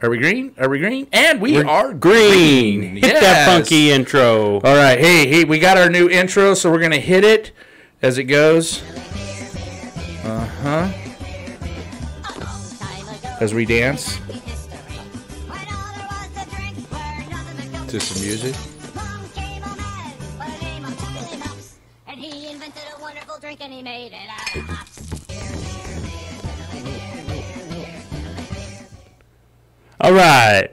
Are we green? Are we green? And we're green. Hit that funky intro. All right. Hey, we got our new intro, so we're going to hit it as it goes. Uh-huh. As we dance to some music. And he invented a wonderful drink and he made it out of hops. All right.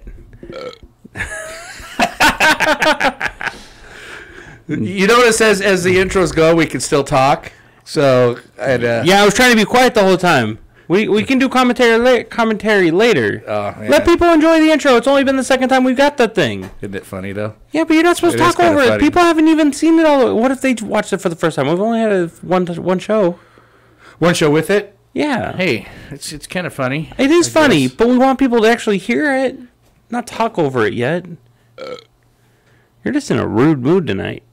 You notice as the intros go, we can still talk. So, yeah, I was trying to be quiet the whole time. We can do commentary later. Oh, man. Let people enjoy the intro. It's only been the second time we've got that thing. Isn't it funny, though? Yeah, but you're not supposed to talk over it. People haven't even seen it all. What if they watched it for the first time? We've only had one show. One show with it? Yeah. Hey, it's kind of funny. It is funny, but we want people to actually hear it, not talk over it yet. You're just in a rude mood tonight.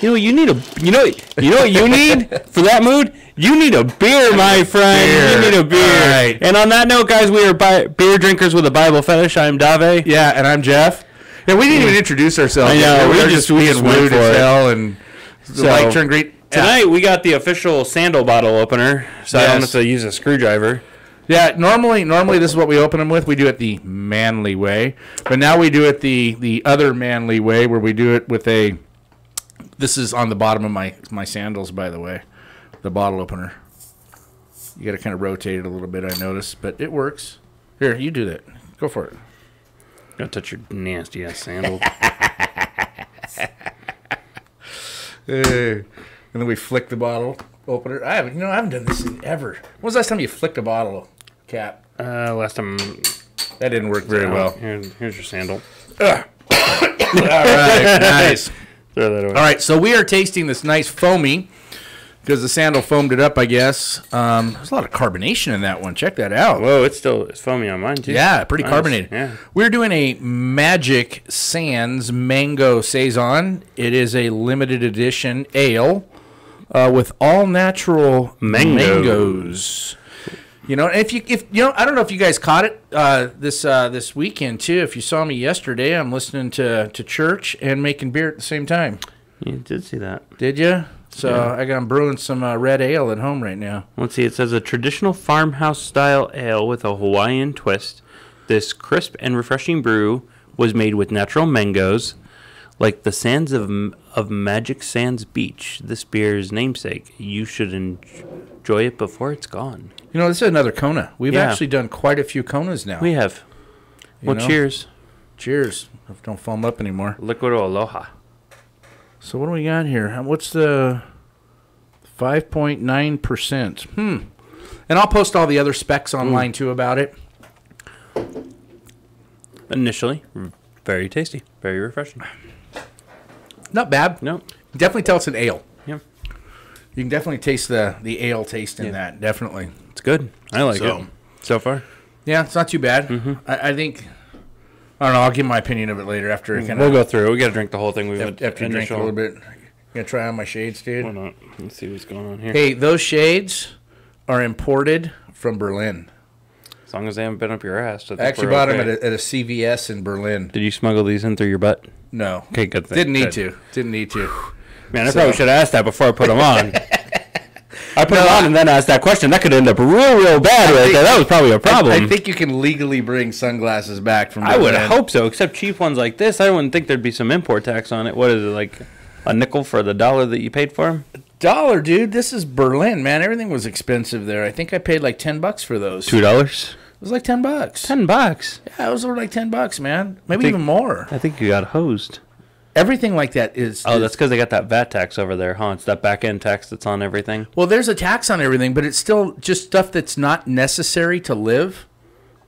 You know you need you know what you need for that mood? You need a beer, my friend. You need a beer. Right. And on that note, guys, we are beer drinkers with a Bible fetish. I'm Dave. Yeah, and I'm Jeff. Yeah, we didn't even introduce ourselves. I know. We were just being rude as hell and like turn great. Tonight we got the official sandal bottle opener, so I don't have to use a screwdriver. Yeah, normally this is what we open them with. We do it the manly way, but now we do it the other manly way, where we do it with a. This is on the bottom of my sandals, by the way, the bottle opener. You got to kind of rotate it a little bit, I noticed, but it works. Here, you do that. Go for it. Don't touch your nasty ass sandal. And then we flick the bottle opener. I haven't done this in ever. When was the last time you flicked a bottle cap? Last time that didn't work very well. Here's your sandal. All right, nice. Throw that away. All right, so we are tasting this nice foamy because the sandal foamed it up, I guess. There's a lot of carbonation in that one. Check that out. Whoa, it's foamy on mine too. Yeah, pretty carbonated. Yeah. We're doing a Magic Sands Mango Saison. It is a limited edition ale. With all natural mangoes. You know, if you I don't know if you guys caught it this weekend too. If you saw me yesterday, I'm listening to church and making beer at the same time. You did see that, did you? So yeah. I'm brewing some red ale at home right now. Let's see. It says a traditional farmhouse style ale with a Hawaiian twist. This crisp and refreshing brew was made with natural mangoes. Like the sands of Magic Sands Beach, this beer's namesake. You should enjoy it before it's gone. You know, this is another Kona. We've actually done quite a few Konas now. We have. Well, cheers. Cheers. Don't foam up anymore. Liquid Aloha. So what do we got here? What's the 5.9%? And I'll post all the other specs online, too, about it. Initially, very tasty. Very refreshing. Not bad. No. Definitely tell it's an ale. Yeah. You can definitely taste the ale taste in that. Definitely. It's good. I like it so far. Yeah, it's not too bad. Mm-hmm. I think. I don't know. I'll give my opinion of it later after. We'll go through. We got to drink the whole thing. After you drink a little bit. You gonna try on my shades, dude? Why not? Let's see what's going on here. Hey, those shades are imported from Berlin. As long as they haven't been up your ass. I actually bought them at a CVS in Berlin. Did you smuggle these in through your butt? No. Okay, good thing. Didn't need to. Man, I probably should have asked that before I put them on. I put them on and then asked that question. That could end up real bad right there. That was probably a problem. I think you can legally bring sunglasses back from Berlin. I would hope so, except cheap ones like this. I wouldn't think there'd be some import tax on it. What is it, like a nickel for the $1 that you paid for them? $1, dude. This is Berlin, man. Everything was expensive there. I think I paid like $10 for those. $2? It was like $10. $10? Yeah, it was like $10, man. Maybe even more. I think you got hosed. Everything like that is... Oh, that's because they got that VAT tax over there, huh? It's that back-end tax that's on everything. Well, there's a tax on everything, but it's still just stuff that's not necessary to live.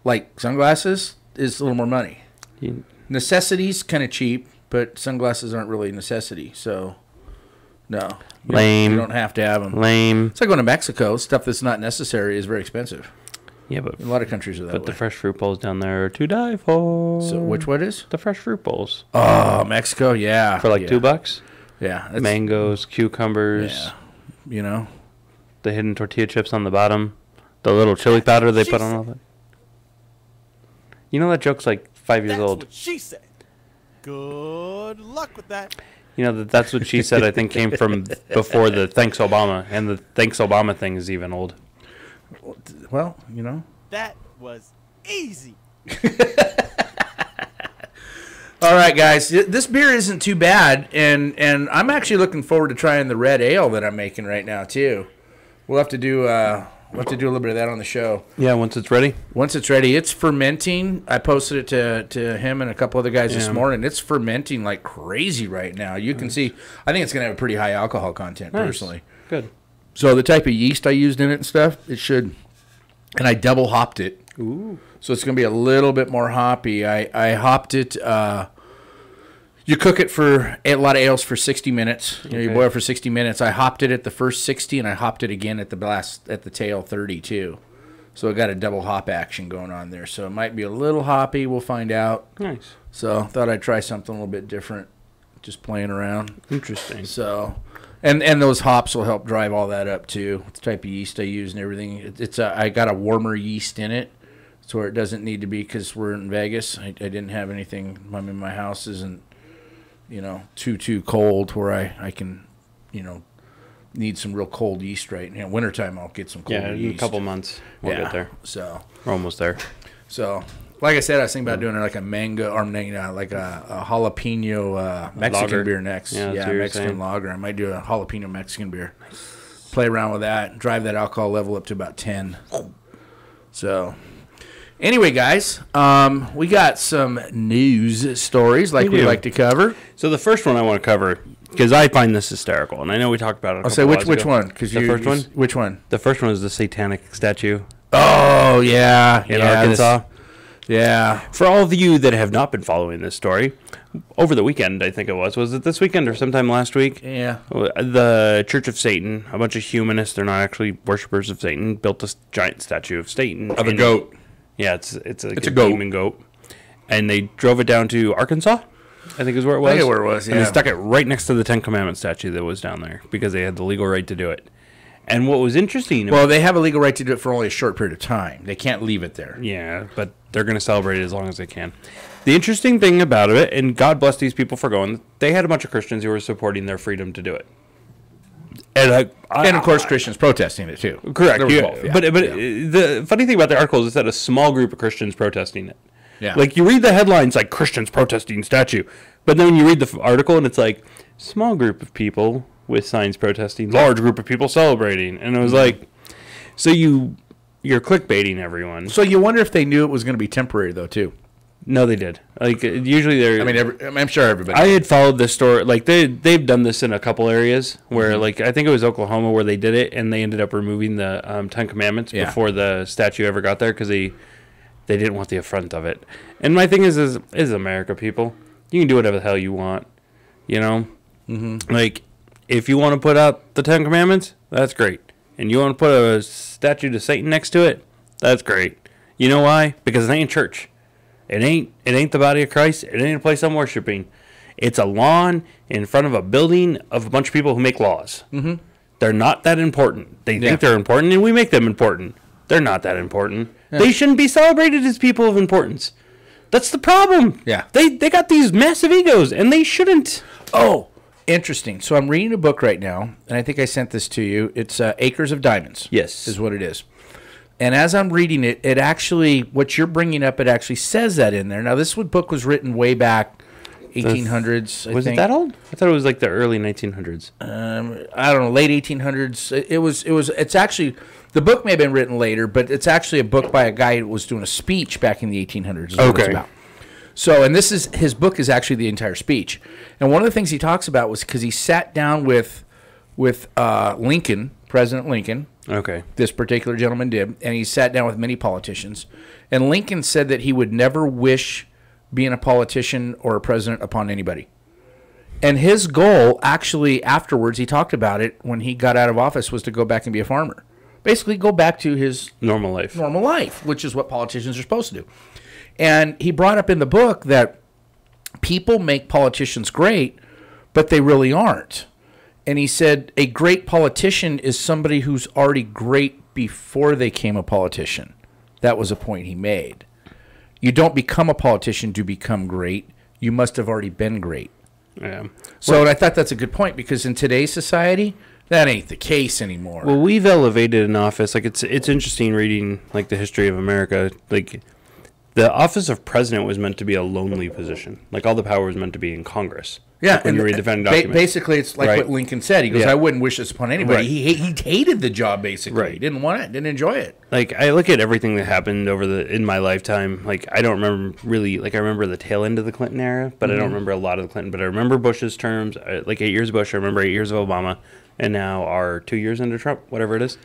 Like sunglasses is a little more money. Necessities, kind of cheap, but sunglasses aren't really a necessity, so... No. Lame. You don't have to have them. Lame. It's like going to Mexico. Stuff that's not necessary is very expensive. Yeah, but a lot of countries are that way. But the fresh fruit bowls down there are to die for. So what is? The fresh fruit bowls. Oh, Mexico, yeah. For like $2? Yeah. Mangoes, cucumbers. Yeah. You know? The hidden tortilla chips on the bottom. The little chili powder they put on all that. You know that joke's like 5 years That's old. what she said. Good luck with that. You know that's what she said. I think came from before the Thanks Obama, and the Thanks Obama thing is even old. Well, you know. That was easy. All right, guys. This beer isn't too bad, and I'm actually looking forward to trying the red ale that I'm making right now too. We'll have to do a little bit of that on the show. Yeah, once it's ready. Once it's ready, it's fermenting. I posted it to him and a couple other guys this morning. It's fermenting like crazy right now. You can see. I think it's going to have a pretty high alcohol content, personally. Good. So the type of yeast I used in it and stuff, it should. And I double hopped it. Ooh. So it's going to be a little bit more hoppy. I hopped it. You cook it for a lot of ales for 60 minutes. You boil it for 60 minutes. I hopped it at the first 60, and I hopped it again at the tail 30 too. So I got a double hop action going on there. So it might be a little hoppy. We'll find out. Nice. So thought I'd try something a little bit different, just playing around. Interesting. So, and those hops will help drive all that up too. The type of yeast I use and everything. I got a warmer yeast in it, so where it doesn't need to be because we're in Vegas. I didn't have anything. I mean, my house isn't, too cold where I can, need some real cold yeast right now. Wintertime I'll get some cold yeast. Yeah, in a couple months we'll get there. So we're almost there. So, like I said, I was thinking about doing like a mango or like a jalapeno Mexican Lager. beer next. Yeah, that's what Yeah, you're Mexican saying. lager. I might do a jalapeno Mexican beer. Play around with that. Drive that alcohol level up to about 10. So, anyway, guys, we got some news stories like we do. like to cover. So the first one I want to cover, because I find this hysterical, and I know we talked about it. I'll say which one? Because The first one? Which one? The first one is the Satanic Statue Oh yeah, in Arkansas. Yeah. For all of you that have not been following this story, over the weekend, I think it was it this weekend or sometime last week? Yeah. The Church of Satan, a bunch of humanists, they're not actually worshipers of Satan, built this giant statue of Satan. Of a goat. Yeah, it's a goat. demon goat. And they drove it down to Arkansas, I think is where it was. I think where it was, And they yeah. stuck it right next to the Ten Commandments statue that was down there because they had the legal right to do it. And what was interesting... Well, they have a legal right to do it for only a short period of time. They can't leave it there. Yeah, but they're going to celebrate it as long as they can. The interesting thing about it, and God bless these people for going, they had a bunch of Christians who were supporting their freedom to do it. And, And of course, Christians protesting it too. correct. There was Yeah. both, yeah. But Yeah. the funny thing about the article is that a small group of Christians protesting it. Yeah. Like, you read the headlines like Christians protesting statue, but then when you read the article and it's like small group of people with signs protesting, large group of people celebrating, and it was like, so you're clickbaiting everyone. So you wonder if they knew it was going to be temporary, though, too. No, they did. Like, usually they're. I mean, I'm sure everybody. I had followed this story. Like, they've done this in a couple areas where, like, I think it was Oklahoma where they did it, and they ended up removing the Ten Commandments before the statue ever got there because they didn't want the affront of it. And my thing is America, people. You can do whatever the hell you want, you know? Mm-hmm. Like, if you want to put out the Ten Commandments, that's great. And you want to put a statue to Satan next to it, that's great. You know why? Because it ain't church. It ain't the body of Christ. It ain't a place I'm worshiping. It's a lawn in front of a building of a bunch of people who make laws. Mm-hmm. They're not that important. They think they're important, and we make them important. They're not that important. Yeah. They shouldn't be celebrated as people of importance. That's the problem. Yeah. They got these massive egos, and they shouldn't. Oh, interesting. So I'm reading a book right now, and I think I sent this to you. It's Acres of Diamonds. Yes. Is what it is. And as I'm reading it, it actually, what you're bringing up, it actually says that in there. Now, this book was written way back 1800s, I think. Was it that old? I thought it was like the early 1900s. I don't know, late 1800s. It's actually, the book may have been written later, but it's actually a book by a guy who was doing a speech back in the 1800s. Is what it's about. So, and his book is actually the entire speech. And one of the things he talks about was because he sat down with Lincoln, President Lincoln. Okay. This particular gentleman did, and he sat down with many politicians. And Lincoln said that he would never wish being a politician or a president upon anybody. And his goal, actually, afterwards, he talked about it when he got out of office, was to go back and be a farmer. Basically, go back to his normal life, which is what politicians are supposed to do. And he brought up in the book that people make politicians great, but they really aren't. And he said a great politician is somebody who's already great before they became a politician. That was a point he made. you don't become a politician to become great. You must have already been great. Yeah. So I thought that's a good point, because in today's society, that ain't the case anymore. Well, we've elevated an office. Like, it's interesting reading, like, the history of America. Like, the office of president was meant to be a lonely position. Like, all the power was meant to be in Congress. Yeah, like when you read the founding document. Basically, it's like what Lincoln said. He goes, I wouldn't wish this upon anybody. Right. He hated the job, basically. Right. He didn't want it, didn't enjoy it. Like, I look at everything that happened in my lifetime. Like, I don't remember really, like, I remember the tail end of the Clinton era, but I don't remember a lot of the Clinton. But I remember Bush's terms, like 8 years of Bush. I remember 8 years of Obama, and now our 2 years under Trump, whatever it is.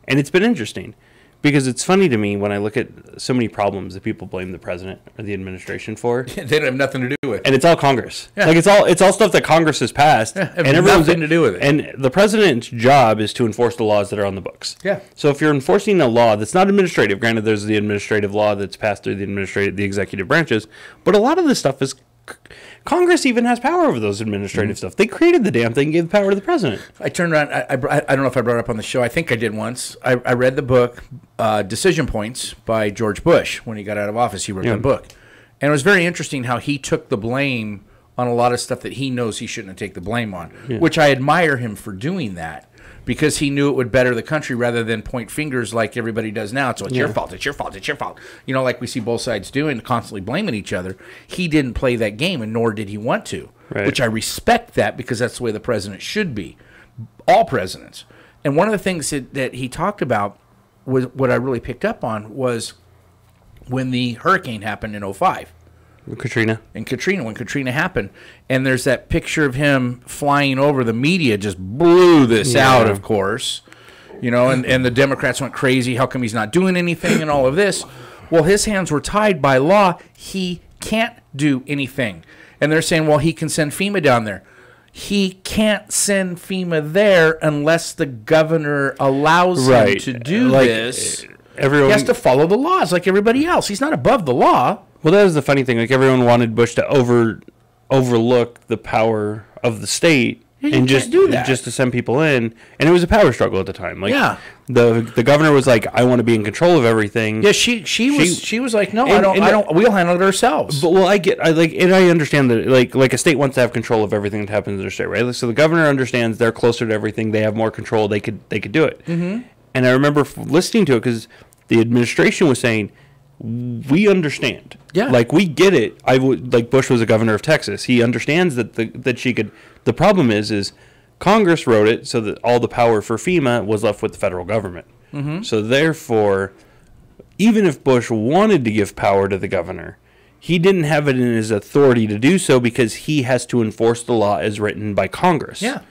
And it's been interesting. Because it's funny to me when I look at so many problems that people blame the president or the administration for. They don't have nothing to do with it. And it's all Congress. Yeah. Like, it's all stuff that Congress has passed. Yeah, and everyone's nothing to do with it. And the president's job is to enforce the laws that are on the books. Yeah. So if you're enforcing a law that's not administrative, granted there's the administrative law that's passed through the executive branches, but a lot of this stuff is Congress even has power over those administrative stuff. They created the damn thing, gave the power to the president. I turned around. I don't know if I brought it up on the show. I think I did once. I read the book Decision Points by George Bush when he got out of office. He wrote that book. And it was very interesting how he took the blame on a lot of stuff that he knows he shouldn't have taken the blame on, which I admire him for doing that, because he knew it would better the country rather than point fingers like everybody does now. So it's your fault, it's your fault, it's your fault. You know, like we see both sides doing, constantly blaming each other. He didn't play that game, and nor did he want to, which I respect that, because that's the way the president should be. All presidents. And one of the things that he talked about, was what I really picked up on, was when the hurricane happened in 2005. Katrina. And Katrina, when Katrina happened. And there's that picture of him flying over. The media just blew this out, of course. You know, and the Democrats went crazy. How come he's not doing anything and all of this? Well, his hands were tied by law. He can't do anything. And they're saying, well, he can send FEMA down there. He can't send FEMA there unless the governor allows him to do this. He has to follow the laws like everybody else. He's not above the law. Well, that was the funny thing. Like, everyone wanted Bush to overlook the power of the state and just do that, just to send people in. And it was a power struggle at the time. Like, the governor was like, I want to be in control of everything. Yeah, she was like, no, I don't. We'll handle it ourselves. But I understand that like a state wants to have control of everything that happens in their state, right? So the governor understands they're closer to everything. They have more control. They could do it. Mm-hmm. And I remember listening to it because the administration was saying, we understand. Yeah. Like, we get it. Like, Bush was a governor of Texas. He understands that she could. The problem is Congress wrote it so that all the power for FEMA was left with the federal government. Mm-hmm. So therefore, even if Bush wanted to give power to the governor, he didn't have it in his authority to do so, because he has to enforce the law as written by Congress. Yeah.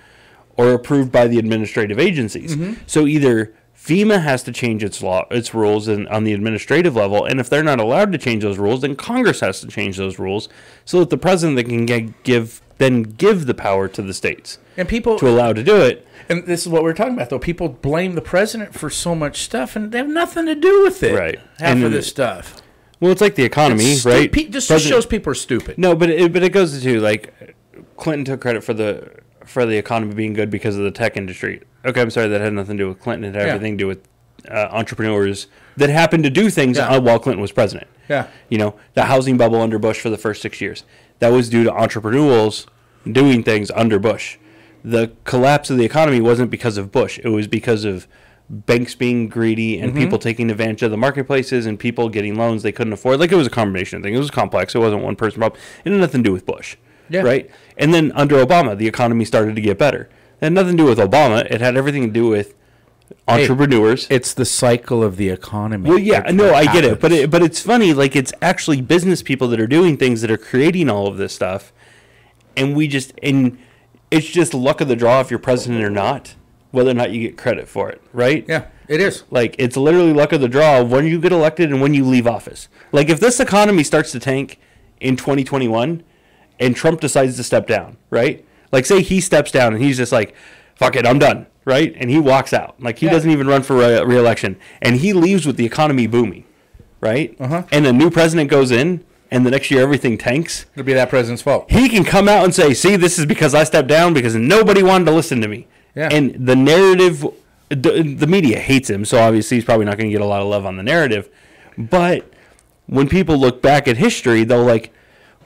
Or approved by the administrative agencies. Mm-hmm. So either FEMA has to change its rules on the administrative level, and if they're not allowed to change those rules, then Congress has to change those rules so that the president can give the power to the states and people to allow to do it. And this is what we're talking about, though. People blame the president for so much stuff, and they have nothing to do with it. Right, half of this stuff. Well, it's like the economy, right? Just shows people are stupid. No, but it goes to, like, Clinton took credit for the economy being good because of the tech industry. Okay, I'm sorry, that had nothing to do with Clinton. It had everything to do with entrepreneurs that happened to do things while Clinton was president. Yeah. You know, the housing bubble under Bush for the first 6 years. That was due to entrepreneurs doing things under Bush. The collapse of the economy wasn't because of Bush. It was because of banks being greedy and people taking advantage of the marketplaces and people getting loans they couldn't afford. Like, it was a combination of things. It was complex. It wasn't one person problem. It had nothing to do with Bush. Yeah. Right? And then under Obama, the economy started to get better. It had nothing to do with Obama. It had everything to do with entrepreneurs. It's the cycle of the economy. Well, yeah, no, I get it. But it's funny. Like, it's actually business people that are doing things that are creating all of this stuff. And it's just luck of the draw if you're president or not, whether or not you get credit for it, right? Yeah, it is. Like, it's literally luck of the draw when you get elected and when you leave office. Like, if this economy starts to tank in 2021 and Trump decides to step down, right? Like, say he steps down and he's just like, fuck it, I'm done, right? And he walks out. Like, he doesn't even run for re-election. And he leaves with the economy booming, right? And a new president goes in, and the next year everything tanks. It'll be that president's fault. He can come out and say, see, this is because I stepped down because nobody wanted to listen to me. Yeah. And the narrative, the media hates him, so obviously he's probably not going to get a lot of love on the narrative. But when people look back at history, they'll like,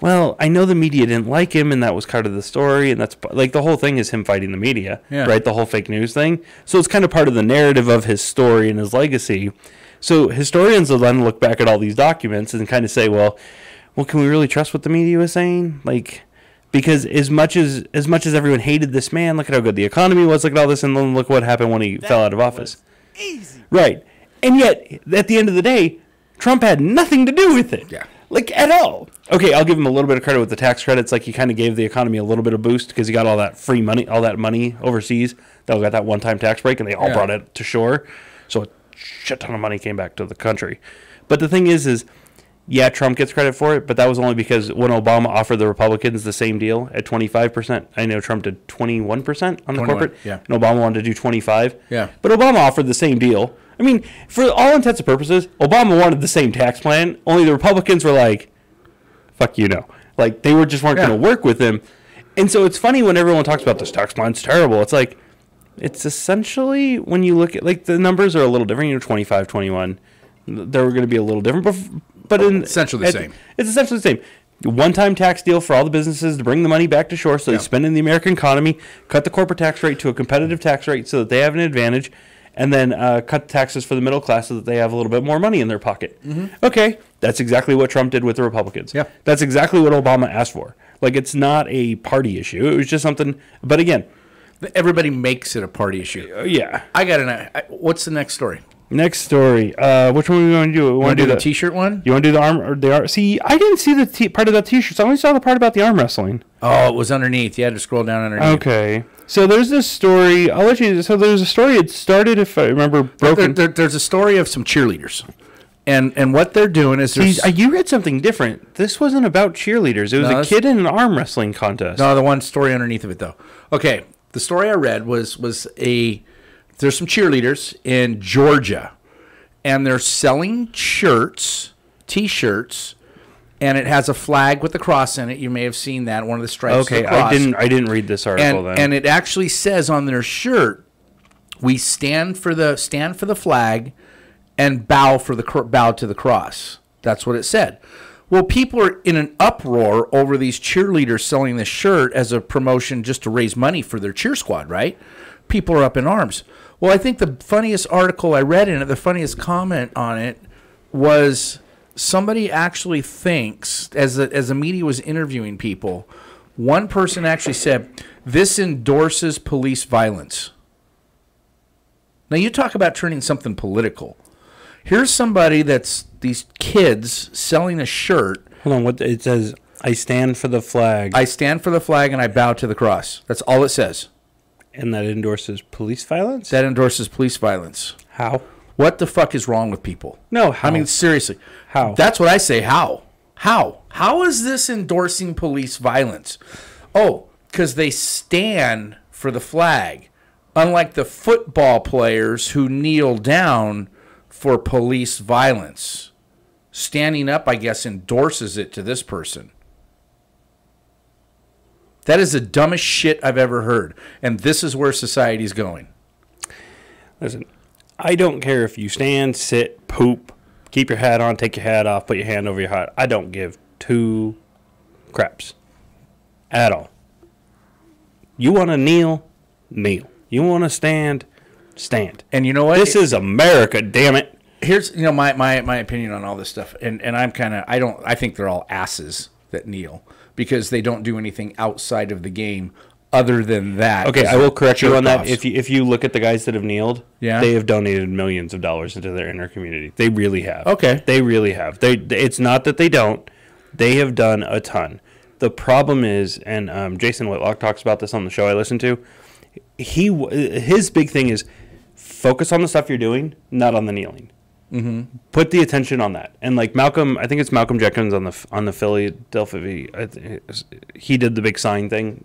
well, I know the media didn't like him, and that was kind of the story, and that's like the whole thing is him fighting the media, right? The whole fake news thing. So it's kind of part of the narrative of his story and his legacy. So historians will then look back at all these documents and kind of say, well, can we really trust what the media was saying? Like, because as much as everyone hated this man, look at how good the economy was, look at all this, and then look what happened when he fell out of office. Easy. Right. And yet, at the end of the day, Trump had nothing to do with it. Yeah. Like, at all. Okay, I'll give him a little bit of credit with the tax credits. Like, he kind of gave the economy a little bit of boost because he got all that free money, all that money overseas. They all got that one-time tax break, and they all brought it to shore. So a shit ton of money came back to the country. But the thing is, yeah, Trump gets credit for it, but that was only because when Obama offered the Republicans the same deal at 25%, I know Trump did 21% on the corporate, and Obama wanted to do 25%. Yeah. But Obama offered the same deal. I mean, for all intents and purposes, Obama wanted the same tax plan, only the Republicans were like, fuck you, no. Like, they just weren't going to work with him. And so it's funny when everyone talks about this tax plan's terrible. It's like, it's essentially, when you look at, like, the numbers are a little different, 25, 21. They were going to be a little different, but essentially the same. It's essentially the same. One-time tax deal for all the businesses to bring the money back to shore so they spend in the American economy, cut the corporate tax rate to a competitive tax rate so that they have an advantage, and then cut taxes for the middle class so that they have a little bit more money in their pocket. Okay, that's exactly what Trump did with the Republicans. Yeah. That's exactly what Obama asked for. Like, it's not a party issue. It was just something, but again. Everybody makes it a party issue. Yeah. What's the next story? Next story. Which one are we going to do? We want to do the T-shirt one? You want to do the arm or the arm? See, I didn't see the part of that T-shirt. So I only saw the part about the arm wrestling. Oh, it was underneath. You had to scroll down underneath. Okay. So there's this story. I'll let you. So there's a story. It started, if I remember, broken. There's a story of some cheerleaders, and what they're doing is you read something different. This wasn't about cheerleaders. It was a kid in an arm wrestling contest. No, the one story underneath of it though. Okay, the story I read was there's some cheerleaders in Georgia, and they're selling shirts, T-shirts, and it has a flag with the cross in it. You may have seen that, one of the stripes. Okay, I didn't read this article then. And it actually says on their shirt, "We stand for the flag, and bow to the cross." That's what it said. Well, people are in an uproar over these cheerleaders selling this shirt as a promotion just to raise money for their cheer squad, right? People are up in arms. Well, I think the funniest article I read in it, the funniest comment on it, was somebody actually thinks, as the media was interviewing people, one person actually said, "This endorses police violence." Now, you talk about turning something political. Here's somebody that's these kids selling a shirt. Hold on, what it says, "I stand for the flag." I stand for the flag and I bow to the cross. That's all it says. And that endorses police violence? That endorses police violence. How? What the fuck is wrong with people? No, how? I mean, seriously. How? That's what I say. How? How is this endorsing police violence? Oh, because they stand for the flag. Unlike the football players who kneel down for police violence. Standing up, I guess, endorses it to this person. That is the dumbest shit I've ever heard. And this is where society's going. Listen, I don't care if you stand, sit, poop, keep your hat on, take your hat off, put your hand over your heart. I don't give two craps at all. You want to kneel? Kneel. You want to stand? Stand. And you know what? This is America, damn it. Here's my opinion on all this stuff. And I'm kind of, I think they're all asses that kneel because they don't do anything outside of the game other than that. Okay, I will correct you on that. If you look at the guys that have kneeled, they have donated millions of dollars into their inner community. They really have. Okay. They really have. It's not that they don't. They have done a ton. The problem is, and Jason Whitlock talks about this on the show I listen to, his big thing is focus on the stuff you're doing, not on the kneeling. Mm-hmm. Put the attention on that. And like Malcolm, I think it's Malcolm Jenkins on the Philadelphia. He did the big sign thing.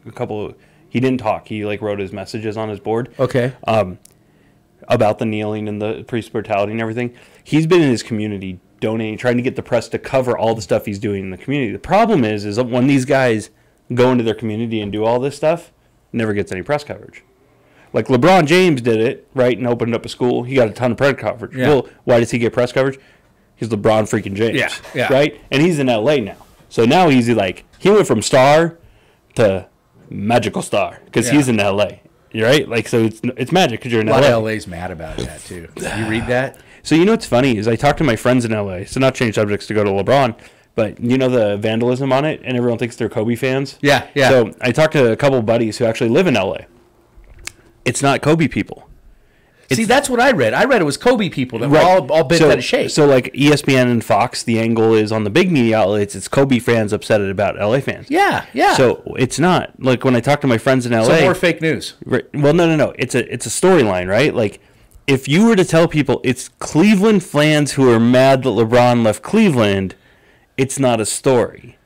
He didn't talk. He like wrote his messages on his board. Okay. About the kneeling and the police brutality and everything. He's been in his community donating, trying to get the press to cover all the stuff he's doing in the community. The problem is when these guys go into their community and do all this stuff, never gets any press coverage. Like LeBron James did it, right, and opened up a school. He got a ton of press coverage. Yeah. Well, why does he get press coverage? He's LeBron freaking James. Yeah. Right? And he's in LA now. So now he's like, he went from star to magical star because he's in LA. Right? Like, so it's magic because you're in LA. A lot of LA's mad about that, too. You read that? So you know what's funny is I talked to my friends in LA. So not change subjects to go to LeBron, but you know the vandalism on it, and everyone thinks they're Kobe fans. Yeah. So I talked to a couple of buddies who actually live in LA. It's not Kobe people. See, that's what I read. I read it was Kobe people that were all bent out of shape. So like ESPN and Fox, the angle is on the big media outlets. It's Kobe fans upset about LA fans. Yeah. So it's not like when I talk to my friends in LA. So more fake news. Right, well, no. It's a storyline, right? Like if you were to tell people it's Cleveland fans who are mad that LeBron left Cleveland, it's not a story.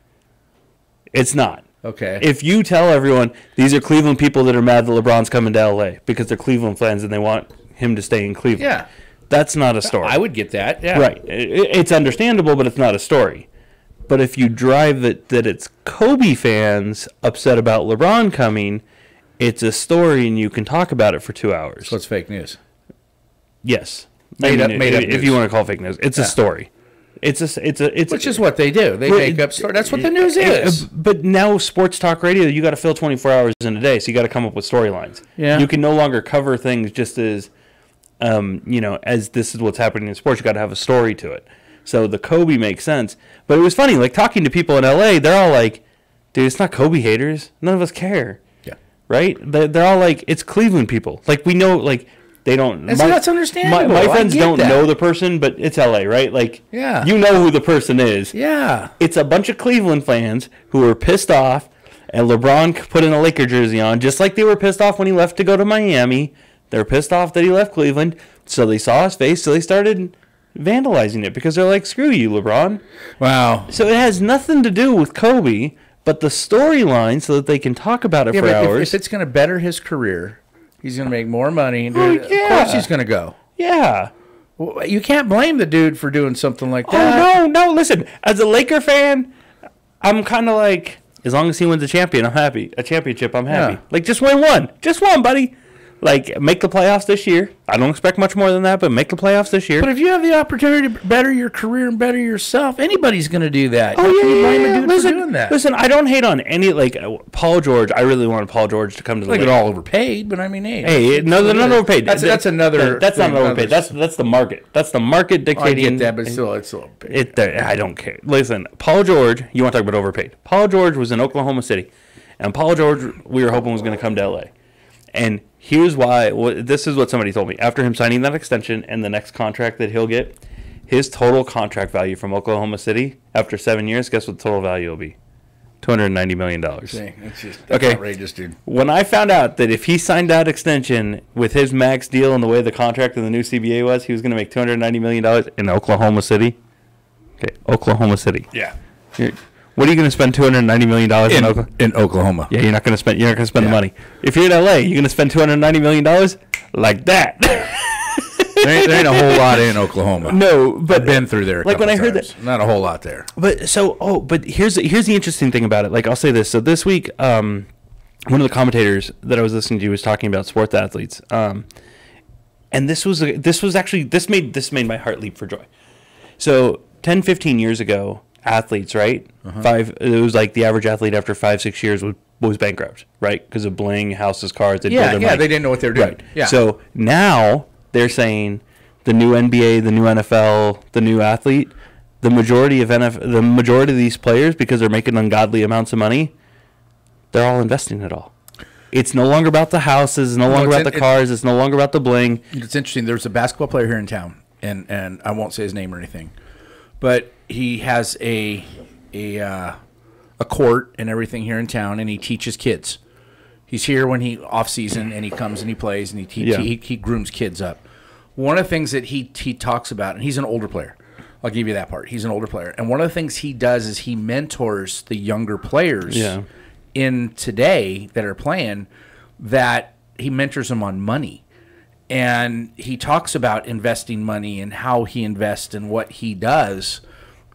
It's not. Okay. If you tell everyone these are Cleveland people that are mad that LeBron's coming to LA because they're Cleveland fans and they want him to stay in Cleveland. Yeah. That's not a story. I would get that. Yeah. Right. It's understandable, but it's not a story. But if you drive that it's Kobe fans upset about LeBron coming, it's a story and you can talk about it for 2 hours. So it's fake news. Yes. Made up if news. you want to call it fake news. It's a story. It's Which is what they do. They make up stories. That's what the news is. But now sports talk radio, you got to fill 24 hours in a day, so you got to come up with storylines. Yeah. You can no longer cover things just as, as this is what's happening in sports. You got to have a story to it. So the Kobe makes sense. But it was funny, like talking to people in LA, they're all like, dude, it's not Kobe haters. None of us care. Yeah. Right? They're all like, it's Cleveland people. Like we know, like, they don't. That's understandable. My friends don't know the person, but it's LA, right? Like, yeah. You know who the person is. Yeah. It's a bunch of Cleveland fans who are pissed off, and LeBron put in a Laker jersey on, just like they were pissed off when he left to go to Miami. They're pissed off that he left Cleveland, so they saw his face, so they started vandalizing it because they're like, screw you, LeBron. Wow. So it has nothing to do with Kobe, but the storyline so that they can talk about it for hours. If it's going to better his career, he's going to make more money. Oh, Of course he's going to go. Yeah. Well, you can't blame the dude for doing something like that. Oh, no. Listen, as a Laker fan, I'm kind of like, as long as he wins a championship, I'm happy. Yeah. Like, just win one. Just one, buddy. Like, make the playoffs this year. I don't expect much more than that, but make the playoffs this year. But if you have the opportunity to better your career and better yourself, anybody's going to do that. Oh, How can you blame yeah. a dude for doing that? Listen, I don't hate on any, like, Paul George. I really wanted Paul George to come to the Like league. it all overpaid, but I mean, Hey, no, they're not overpaid. That's another. That's not overpaid. That's the market. That's the market dictating. I get that, but still, it's overpaid. I don't care. Listen, Paul George. You want to talk about overpaid? Paul George was in Oklahoma City, and Paul George we were hoping was going to come to L.A. And here's why. This is what somebody told me after him signing that extension and the next contract that he'll get. His total contract value from Oklahoma City after 7 years. Guess what the total value will be? $290 million. That's Okay. outrageous, dude. When I found out that if he signed that extension with his max deal and the way the contract in the new CBA was, he was going to make $290 million in Oklahoma City. Okay, Oklahoma City. Yeah. What are you going to spend $290 million in Oklahoma? In Oklahoma. Yeah, you're not going to spend. You're not going to spend the money. If you're in LA, you're going to spend $290 million like that. there ain't a whole lot in Oklahoma. No, but I've been through there. Like when I heard that, not a whole lot there. But here's the interesting thing about it. Like I'll say this. So this week, one of the commentators that I was listening to was talking about sports athletes. And this made my heart leap for joy. So 10, 15 years ago, athletes, right? It was like the average athlete after 5-6 years was bankrupt, right? Because of bling, houses, cars. They didn't know what they were doing. Right. Yeah. So now they're saying the new NBA, the new NFL, the new athlete, the majority of these players, because they're making ungodly amounts of money, they're all investing it all. It's no longer about the houses, no longer about the cars, it's no longer about the bling. It's interesting. There's a basketball player here in town, and I won't say his name or anything, but he has a court and everything here in town, and he teaches kids. He's here when he off season, and he comes and he plays, and he grooms kids up. One of the things that he talks about, and he's an older player. I'll give you that part. He's an older player, and one of the things he does is he mentors the younger players in today that are playing. That he mentors them on money, and he talks about investing money and how he invests and what he does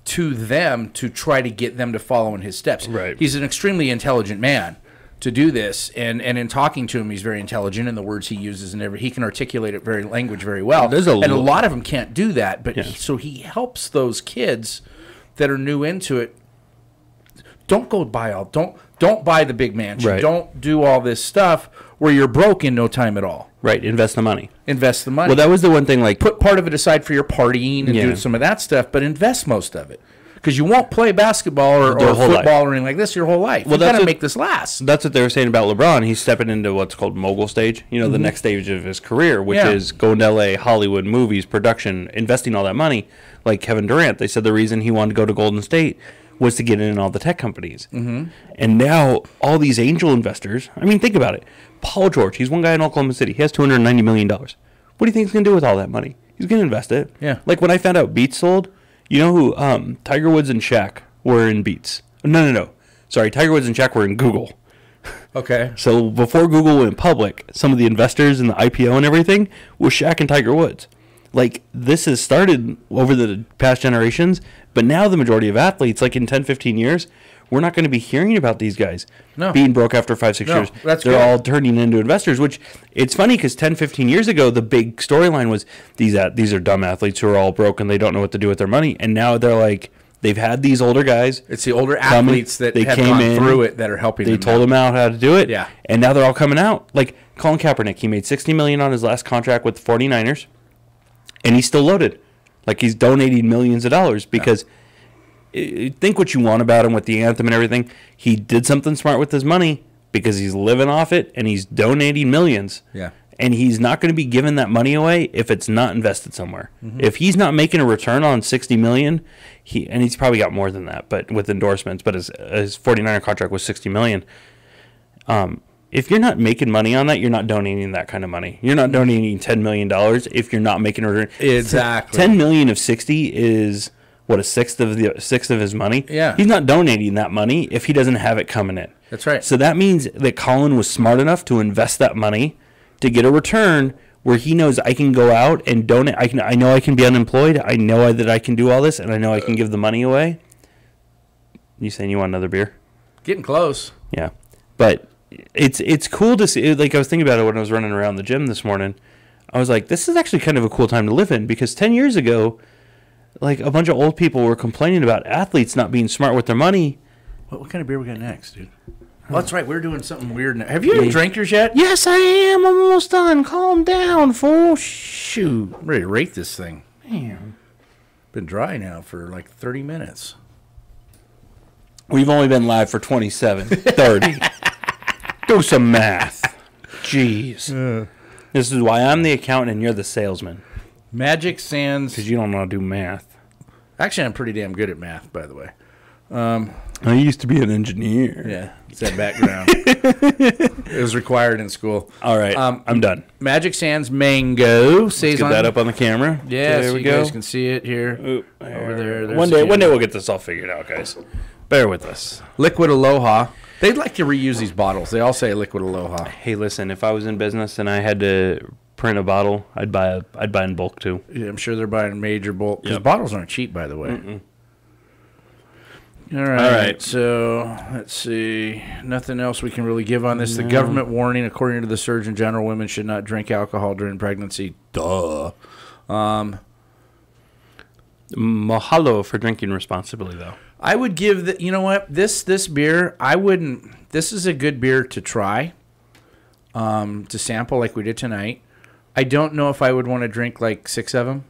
to them to try to get them to follow in his steps. Right. He's an extremely intelligent man, to do this. And in talking to him, he's very intelligent in the words he uses, and he can articulate it language very well. And a lot of them can't do that, but so he helps those kids that are new into it. Don't buy the big mansion. Right. Don't do all this stuff where you're broke in no time at all. Right. Invest the money. Well, that was the one thing. Like, put part of it aside for your partying and do some of that stuff, but invest most of it. Because you won't play basketball or football or anything like this your whole life. Well, you got to make this last. That's what they were saying about LeBron. He's stepping into what's called Mogul Stage. You know, the next stage of his career, which is going to L.A., Hollywood, movies, production, investing all that money. Like Kevin Durant, they said the reason he wanted to go to Golden State was to get in all the tech companies. Mm-hmm. And now all these angel investors, I mean, think about it. Paul George, he's one guy in Oklahoma City. He has $290 million. What do you think he's going to do with all that money? He's going to invest it. Yeah. Like when I found out Beats sold, you know who Tiger Woods and Shaq were in Beats? No. Sorry, Tiger Woods and Shaq were in Google. Okay. So before Google went public, some of the investors in the IPO and everything was Shaq and Tiger Woods. Like, this has started over the past generations, but now the majority of athletes, like in 10, 15 years, we're not going to be hearing about these guys being broke after 5, 6 years. They're all turning into investors, which it's funny because 10, 15 years ago, the big storyline was these are dumb athletes who are all broke and they don't know what to do with their money. And now they're like, they've had these older guys. It's the older athletes that have gone through it that are helping them. They told them out how to do it. Yeah. And now they're all coming out. Like Colin Kaepernick, he made $60 million on his last contract with the 49ers. And he's still loaded. Like, he's donating millions of dollars because think what you want about him with the anthem and everything. He did something smart with his money because he's living off it and he's donating millions. Yeah. And he's not going to be giving that money away if it's not invested somewhere. Mm-hmm. If he's not making a return on $60 million, and he's probably got more than that, but with endorsements, but his 49er contract was $60 million. If you're not making money on that, you're not donating that kind of money. You're not donating $10 million if you're not making a return. Exactly. $10 million of 60 is, what, a sixth of his money? Yeah. He's not donating that money if he doesn't have it coming in. That's right. So that means that Colin was smart enough to invest that money to get a return where he knows I can go out and donate. I know I can be unemployed. I know that I can do all this, and I know I can give the money away. You saying you want another beer? Getting close. Yeah. But it's cool to see. Like, I was thinking about it when I was running around the gym this morning. I was like, this is actually kind of a cool time to live in because 10 years ago, like, a bunch of old people were complaining about athletes not being smart with their money. What kind of beer we got next, dude? Well, that's right. We're doing something weird now. Have you even drank yours yet? Yes, I am. I'm almost done. Calm down, fool. Shoot. I'm ready to rate this thing. Damn. Been dry now for like 30 minutes. We've only been live for 27, 30. Do some math. Jeez. This is why I'm the accountant and you're the salesman. Magic Sands. Because you don't know how to do math. Actually, I'm pretty damn good at math, by the way. I used to be an engineer. Yeah, it's that background. It was required in school. All right, I'm done. Magic Sands Mango. Saison. Get that up on the camera. Yeah, there so we you go. guys can see it here. Oop, over there. One day we'll get this all figured out, guys. Bear with us. Liquid Aloha. They'd like to reuse these bottles. They all say Liquid Aloha. Hey, listen, if I was in business and I had to print a bottle, I'd buy in bulk too. Yeah, I'm sure they're buying major bulk because bottles aren't cheap, by the way. Mm-mm. All right. So let's see. Nothing else we can really give on this. No. The government warning, according to the Surgeon General, women should not drink alcohol during pregnancy. Duh. Mahalo for drinking responsibly, though. I would give the. You know what? This beer, I wouldn't. This is a good beer to try. To sample like we did tonight. I don't know if I would want to drink like 6 of them.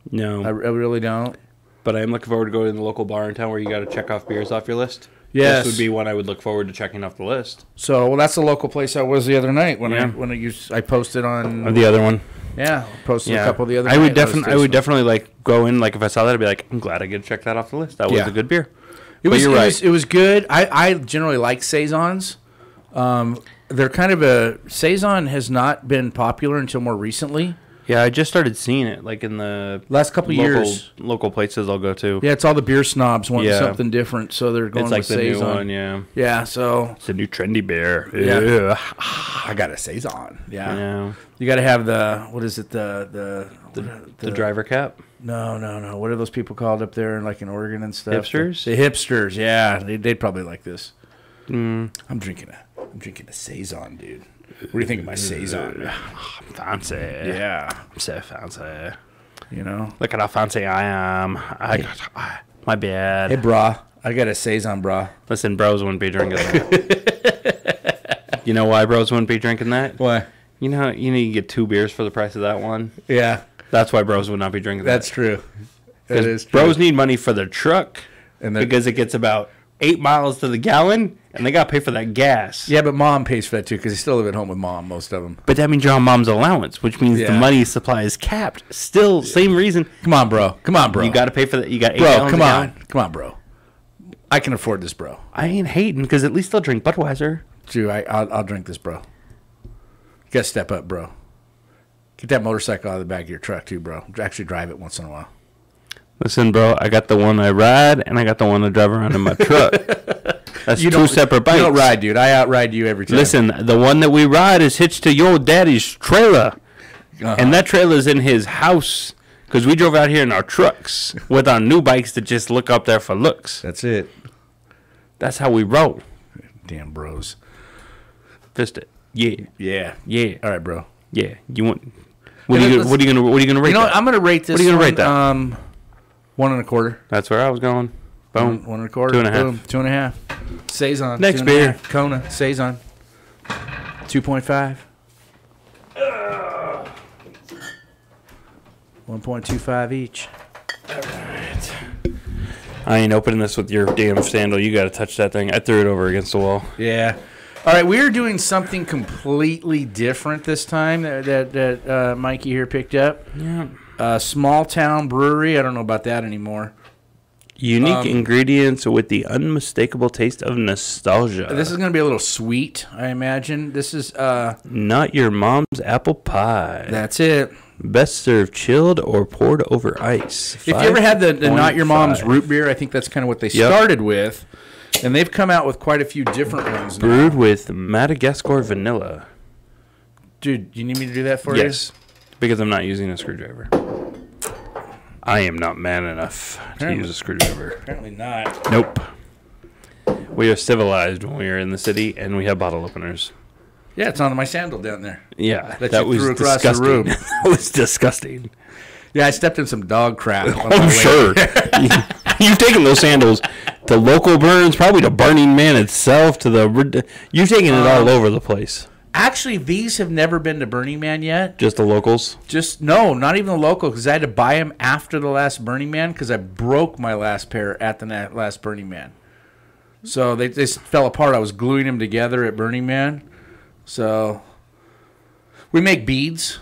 No, I really don't. But I am looking forward to going to the local bar in town where you got to check off beers off your list. Yes. This would be one I would look forward to checking off the list. So, well, that's the local place I was the other night when I posted on. Or the other one. Yeah, posted a couple of the other. I would definitely like go in, like if I saw that I'd be like, I'm glad I get to check that off the list. That was a good beer. It was good. I generally like Saisons. They're kind of a Saison has not been popular until more recently. Yeah, I just started seeing it like in the last couple years. Local places I'll go to. Yeah, it's all the beer snobs wanting something different, so they're going with Saison. It's like the new one, Yeah, so it's a new trendy beer. Yeah, I got a Saison. Yeah. You got to have the what is it the driver cap? No. What are those people called up there, like in Oregon and stuff? Hipsters. The hipsters. Yeah, they'd probably like this. I'm drinking it. I'm drinking a Saison, dude. What do you think of my Saison? I'm fancy. Yeah. I'm so fancy. You know? Look at how fancy I am. My bad. Hey, brah. I got a Saison, brah. Listen, bros wouldn't be drinking that. You know why bros wouldn't be drinking that? Why? You know, you get 2 beers for the price of that one. Yeah. That's why bros would not be drinking that. That's true. That is true. Bros need money for their truck And because it gets about 8 miles to the gallon, and they got to pay for that gas. Yeah, but mom pays for that too because they still live at home with mom, most of them. But that means you're on mom's allowance, which means the Yeah. money supply is capped. Still, same reason. Come on, bro. Come on, bro. You got to pay for that. You got 8 Bro, gallons come a on. gallon. Come on, bro. I can afford this, bro. I ain't hating because at least they'll drink Budweiser. Dude, I'll drink this, bro. You got to step up, bro. Get that motorcycle out of the back of your truck, too, bro. Actually drive it once in a while. Listen, bro, I got the one I ride, and I got the one I drive around in my truck. That's 2 separate bikes. You don't ride, dude. I outride you every time. Listen, the one that we ride is hitched to your daddy's trailer. And that trailer's in his house because we drove out here in our trucks with our new bikes that just look up there for looks. That's it. That's how we roll. Damn bros. Fist it. Yeah. Yeah. Yeah. All right, bro. Yeah. You want? What are you gonna rate? You know, that? I'm gonna rate this. What are you gonna rate that? 1.25. That's where I was going. Boom. 1.25. 2.5. Boom. 2.5. Saison. Next 2.5. beer. Kona. Saison. 2.5. 1.25 each. I ain't opening this with your damn sandal. You got to touch that thing. I threw it over against the wall. Yeah. All right, we're doing something completely different this time that Mikey here picked up. Yeah. Small town brewery. I don't know about that anymore. Unique ingredients with the unmistakable taste of nostalgia. This is going to be a little sweet, I imagine. This is Not your mom's apple pie. that's it. Best served chilled or poured over ice. If you ever had the Not Your Mom's 5.5. root beer, I think that's kind of what they started with. And they've come out with quite a few different ones now. Brewed with Madagascar vanilla. Dude, you need me to do that for you? Yes, because I'm not using a screwdriver. I am not man enough to use a screwdriver. Apparently not. Nope. We are civilized when we are in the city, and we have bottle openers. Yeah, it's on my sandal down there. Yeah, That that you was threw across the disgusting. room. That was disgusting. Yeah, I stepped in some dog crap. on my I'm way. sure. You've taken those sandals to local burns, probably to Burning Man itself, to the. You've taken it all over the place. Actually, these have never been to Burning Man yet. Just the locals. No, not even the local, because I had to buy them after the last Burning Man because I broke my last pair at the last Burning Man. So they fell apart. I was gluing them together at Burning Man. So we make beads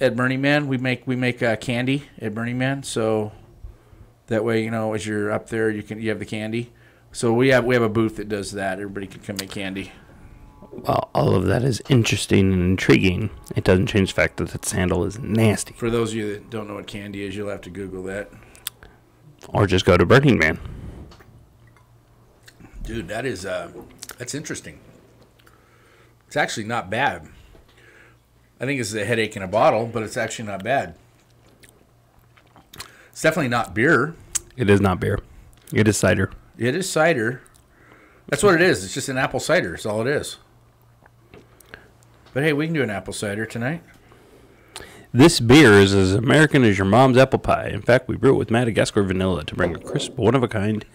at Burning Man. We make candy at Burning Man. So that way, as you're up there, you have the candy. So we have a booth that does that. Everybody can come make candy. Well, all of that is interesting and intriguing. It doesn't change the fact that that sandal is nasty. For those of you that don't know what candy is, you'll have to Google that. Or just go to Burning Man. Dude, that's interesting. It's actually not bad. I think it's a headache in a bottle, but it's actually not bad. It's definitely not beer. It is not beer. It is cider. It is cider. That's what it is. It's just an apple cider. That's all it is. But hey, we can do an apple cider tonight. This beer is as American as your mom's apple pie. In fact, we brew it with Madagascar vanilla to bring a crisp, one-of-a-kind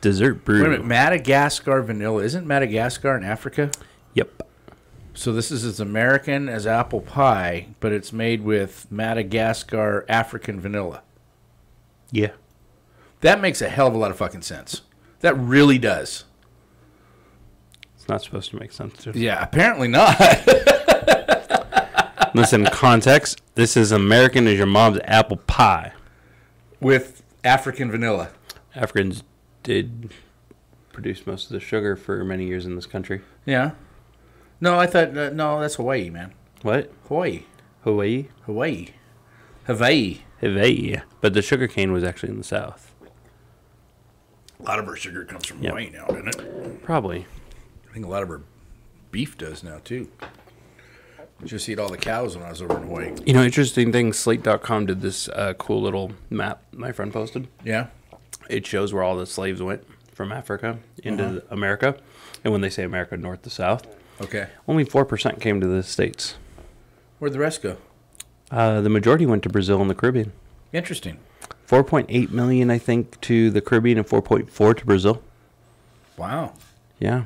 dessert brew. Wait a minute. Madagascar vanilla. Isn't Madagascar in Africa? Yep. So this is as American as apple pie, but it's made with Madagascar African vanilla. Yeah. That makes a hell of a lot of fucking sense. That really does. It's not supposed to make sense to. Yeah, apparently not. Listen, context. This is American as your mom's apple pie. With African vanilla. Africans did produce most of the sugar for many years in this country. Yeah. No, I thought, no, that's Hawaii, man. What? Hawaii. Hawaii? Hawaii. Hawaii. But the sugar cane was actually in the South. A lot of our sugar comes from Hawaii now, doesn't it? Probably. I think a lot of our beef does now, too. Just eat all the cows when I was over in Hawaii. You know, interesting thing, Slate.com did this cool little map my friend posted. Yeah? It shows where all the slaves went from Africa into America. And when they say America, north to south. Okay. Only 4% came to the States. Where'd the rest go? The majority went to Brazil and the Caribbean. Interesting. 4.8 million, I think, to the Caribbean and 4.4 to Brazil. Wow. Yeah.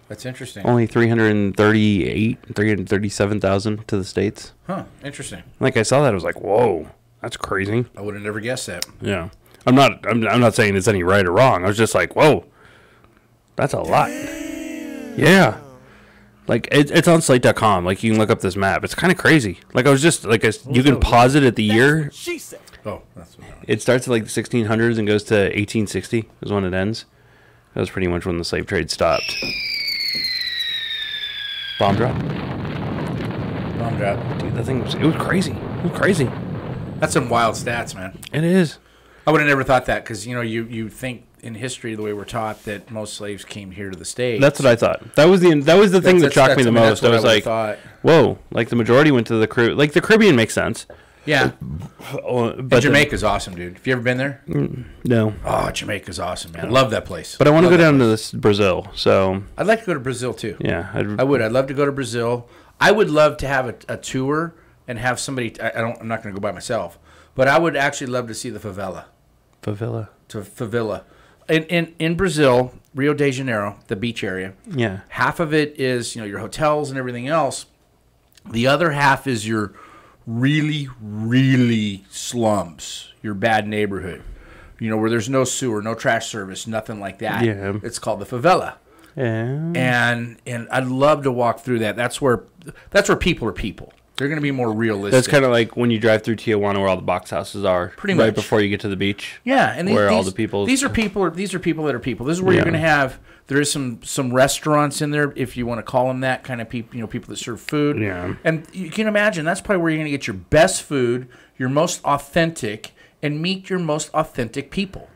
That's interesting. Only 337,000 to the States. Huh. Interesting. Like I saw that, I was like, whoa, that's crazy. I would have never guessed that. Yeah. I'm not saying it's any right or wrong. I was just like, whoa, that's a lot. Yeah. Like, it's on slate.com. Like, you can look up this map. It's kind of crazy. Like, I was just, like, you can pause it at the year. She said. Oh, that's what It starts at, like, the 1600s and goes to 1860 is when it ends. That was pretty much when the slave trade stopped. Bomb drop. Bomb drop. Dude, that thing it was crazy. It was crazy. That's some wild stats, man. It is. I would have never thought that because, you think in history, the way we're taught, that most slaves came here to the States. That's what I thought. That was the thing that shocked me the most. I was like, whoa, like the majority went to the Caribbean. Like the Caribbean makes sense. Yeah. But Jamaica's awesome, dude. Have you ever been there? No. Oh, Jamaica's awesome, man. Love that place. But I want to go down to Brazil, so. I'd like to go to Brazil, too. Yeah. I would. I'd love to go to Brazil. I would love to have a tour and have somebody. I'm not going to go by myself, but I would actually love to see the favela. Favela. In Brazil, Rio de Janeiro, the beach area. Yeah. Half of it is, your hotels and everything else. The other half is your really, really slums, your bad neighborhood, where there's no sewer, no trash service, nothing like that. Yeah. It's called the favela. Yeah. And I'd love to walk through that. That's where people are people. They're going to be more realistic. That's kind of like when you drive through Tijuana, where all the box houses are. Pretty much. Right before you get to the beach. Yeah, and all the people. These are people that are people. This is where you're going to have. There is some restaurants in there, if you want to call them that, kind of people. People that serve food. Yeah. And you can imagine that's probably where you're going to get your best food, your most authentic, and meet your most authentic people.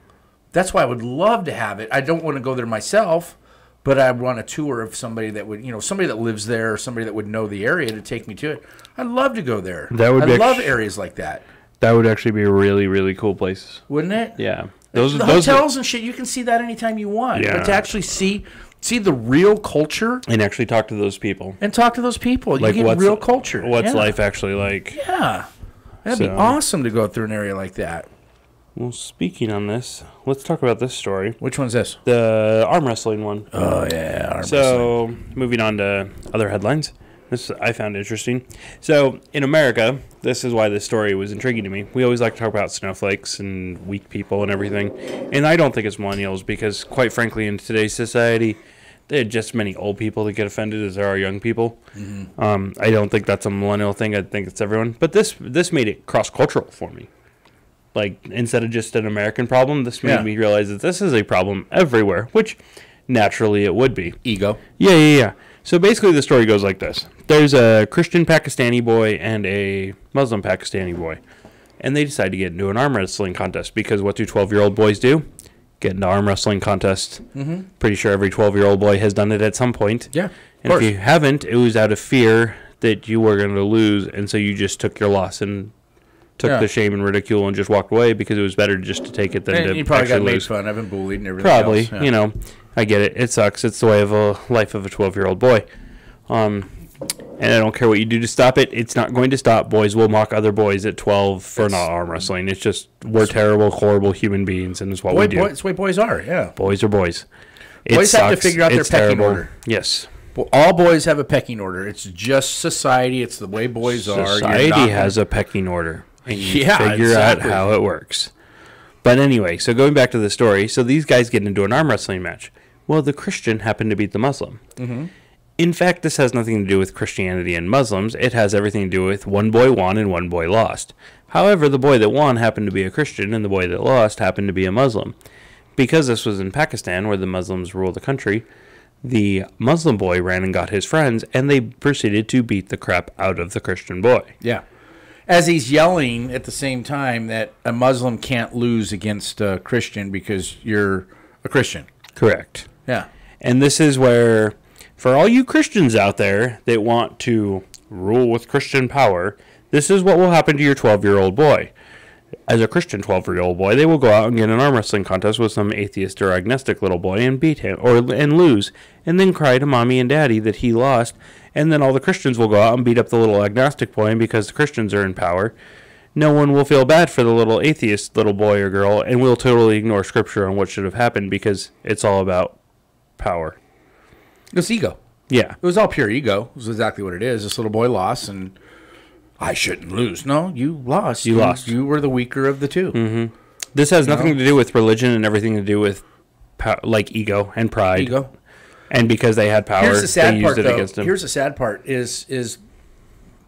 That's why I would love to have it. I don't want to go there myself, but I want a tour of somebody that would, somebody that lives there, or somebody that would know the area to take me to it. I'd love to go there. I love areas like that. That would actually be a really, really cool place. Wouldn't it? Yeah. Those hotels and shit, you can see that anytime you want. Yeah. But to actually see the real culture. And actually talk to those people. You get real culture. What's life actually like? Yeah. That'd be awesome to go through an area like that. Well, speaking on this, let's talk about this story. Which one's this? The arm wrestling one. Oh, yeah. Arm wrestling. Moving on to other headlines. This I found interesting. So, in America, this is why this story was intriguing to me. We always like to talk about snowflakes and weak people and everything. And I don't think it's millennials because, quite frankly, in today's society, there are just as many old people that get offended as there are young people. Mm-hmm. I don't think that's a millennial thing. I think it's everyone. But this made it cross-cultural for me. Like, instead of just an American problem, this made me realize that this is a problem everywhere, which naturally it would be. Ego. Yeah. So basically the story goes like this. There's a Christian Pakistani boy and a Muslim Pakistani boy. And they decide to get into an arm wrestling contest because what do 12-year-old boys do? Get into arm wrestling contests. Mm-hmm. Pretty sure every 12-year-old boy has done it at some point. Yeah, and if you haven't, it was out of fear that you were going to lose, and so you just took your loss and took the shame and ridicule and just walked away because it was better just to take it than to you probably got made lose. fun of and bullied and everything Probably, else. Yeah. I get it. It sucks. It's the way of a life of a 12-year-old boy. And I don't care what you do to stop it. It's not going to stop. Boys will mock other boys at 12 for not arm wrestling. It's just we're terrible, horrible human beings, and it's what we do. It's the way boys are, yeah. Boys are boys. Boys have to figure out their pecking order. Yes. Well, all boys have a pecking order. It's just society. It's the way boys are. Society has a pecking order. And you figure out how it works. But anyway, so going back to the story, so these guys get into an arm wrestling match. Well, the Christian happened to beat the Muslim. Mm-hmm. In fact, this has nothing to do with Christianity and Muslims. It has everything to do with one boy won and one boy lost. However, the boy that won happened to be a Christian and the boy that lost happened to be a Muslim. Because this was in Pakistan, where the Muslims rule the country, the Muslim boy ran and got his friends, and they proceeded to beat the crap out of the Christian boy. Yeah. As he's yelling at the same time that a Muslim can't lose against a Christian because you're a Christian. Correct. Yeah. And this is where, for all you Christians out there that want to rule with Christian power, this is what will happen to your 12-year-old boy. As a Christian 12-year-old boy, they will go out and get an arm wrestling contest with some atheist or agnostic little boy and beat him, and lose, and then cry to mommy and daddy that he lost, and then all the Christians will go out and beat up the little agnostic boy, and because the Christians are in power, no one will feel bad for the little atheist little boy or girl, and we'll totally ignore Scripture on what should have happened because it's all about power. It's ego. Yeah. It was all pure ego. It was exactly what it is. This little boy lost, and I shouldn't lose. No, you lost. You lost. You were the weaker of the two. Mm-hmm. This has nothing to do with religion and everything to do with like ego and pride. Ego. And because they had power, Here's the sad they part, used it though. against him. Here's the sad part is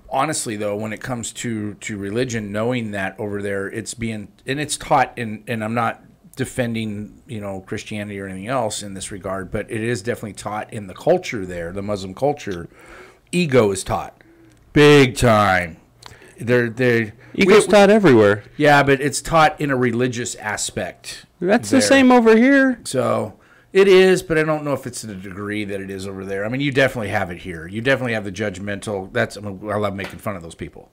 honestly, though, when it comes to religion, knowing that over there, it's being, and it's taught in, and I'm not defending, Christianity or anything else in this regard, but it is definitely taught in the culture there, the Muslim culture. Ego is taught big time. Ego's taught everywhere. Yeah, but it's taught in a religious aspect. That's the same over here. So it is, but I don't know if it's to the degree that it is over there. I mean, you definitely have it here. You definitely have the judgmental. I love making fun of those people.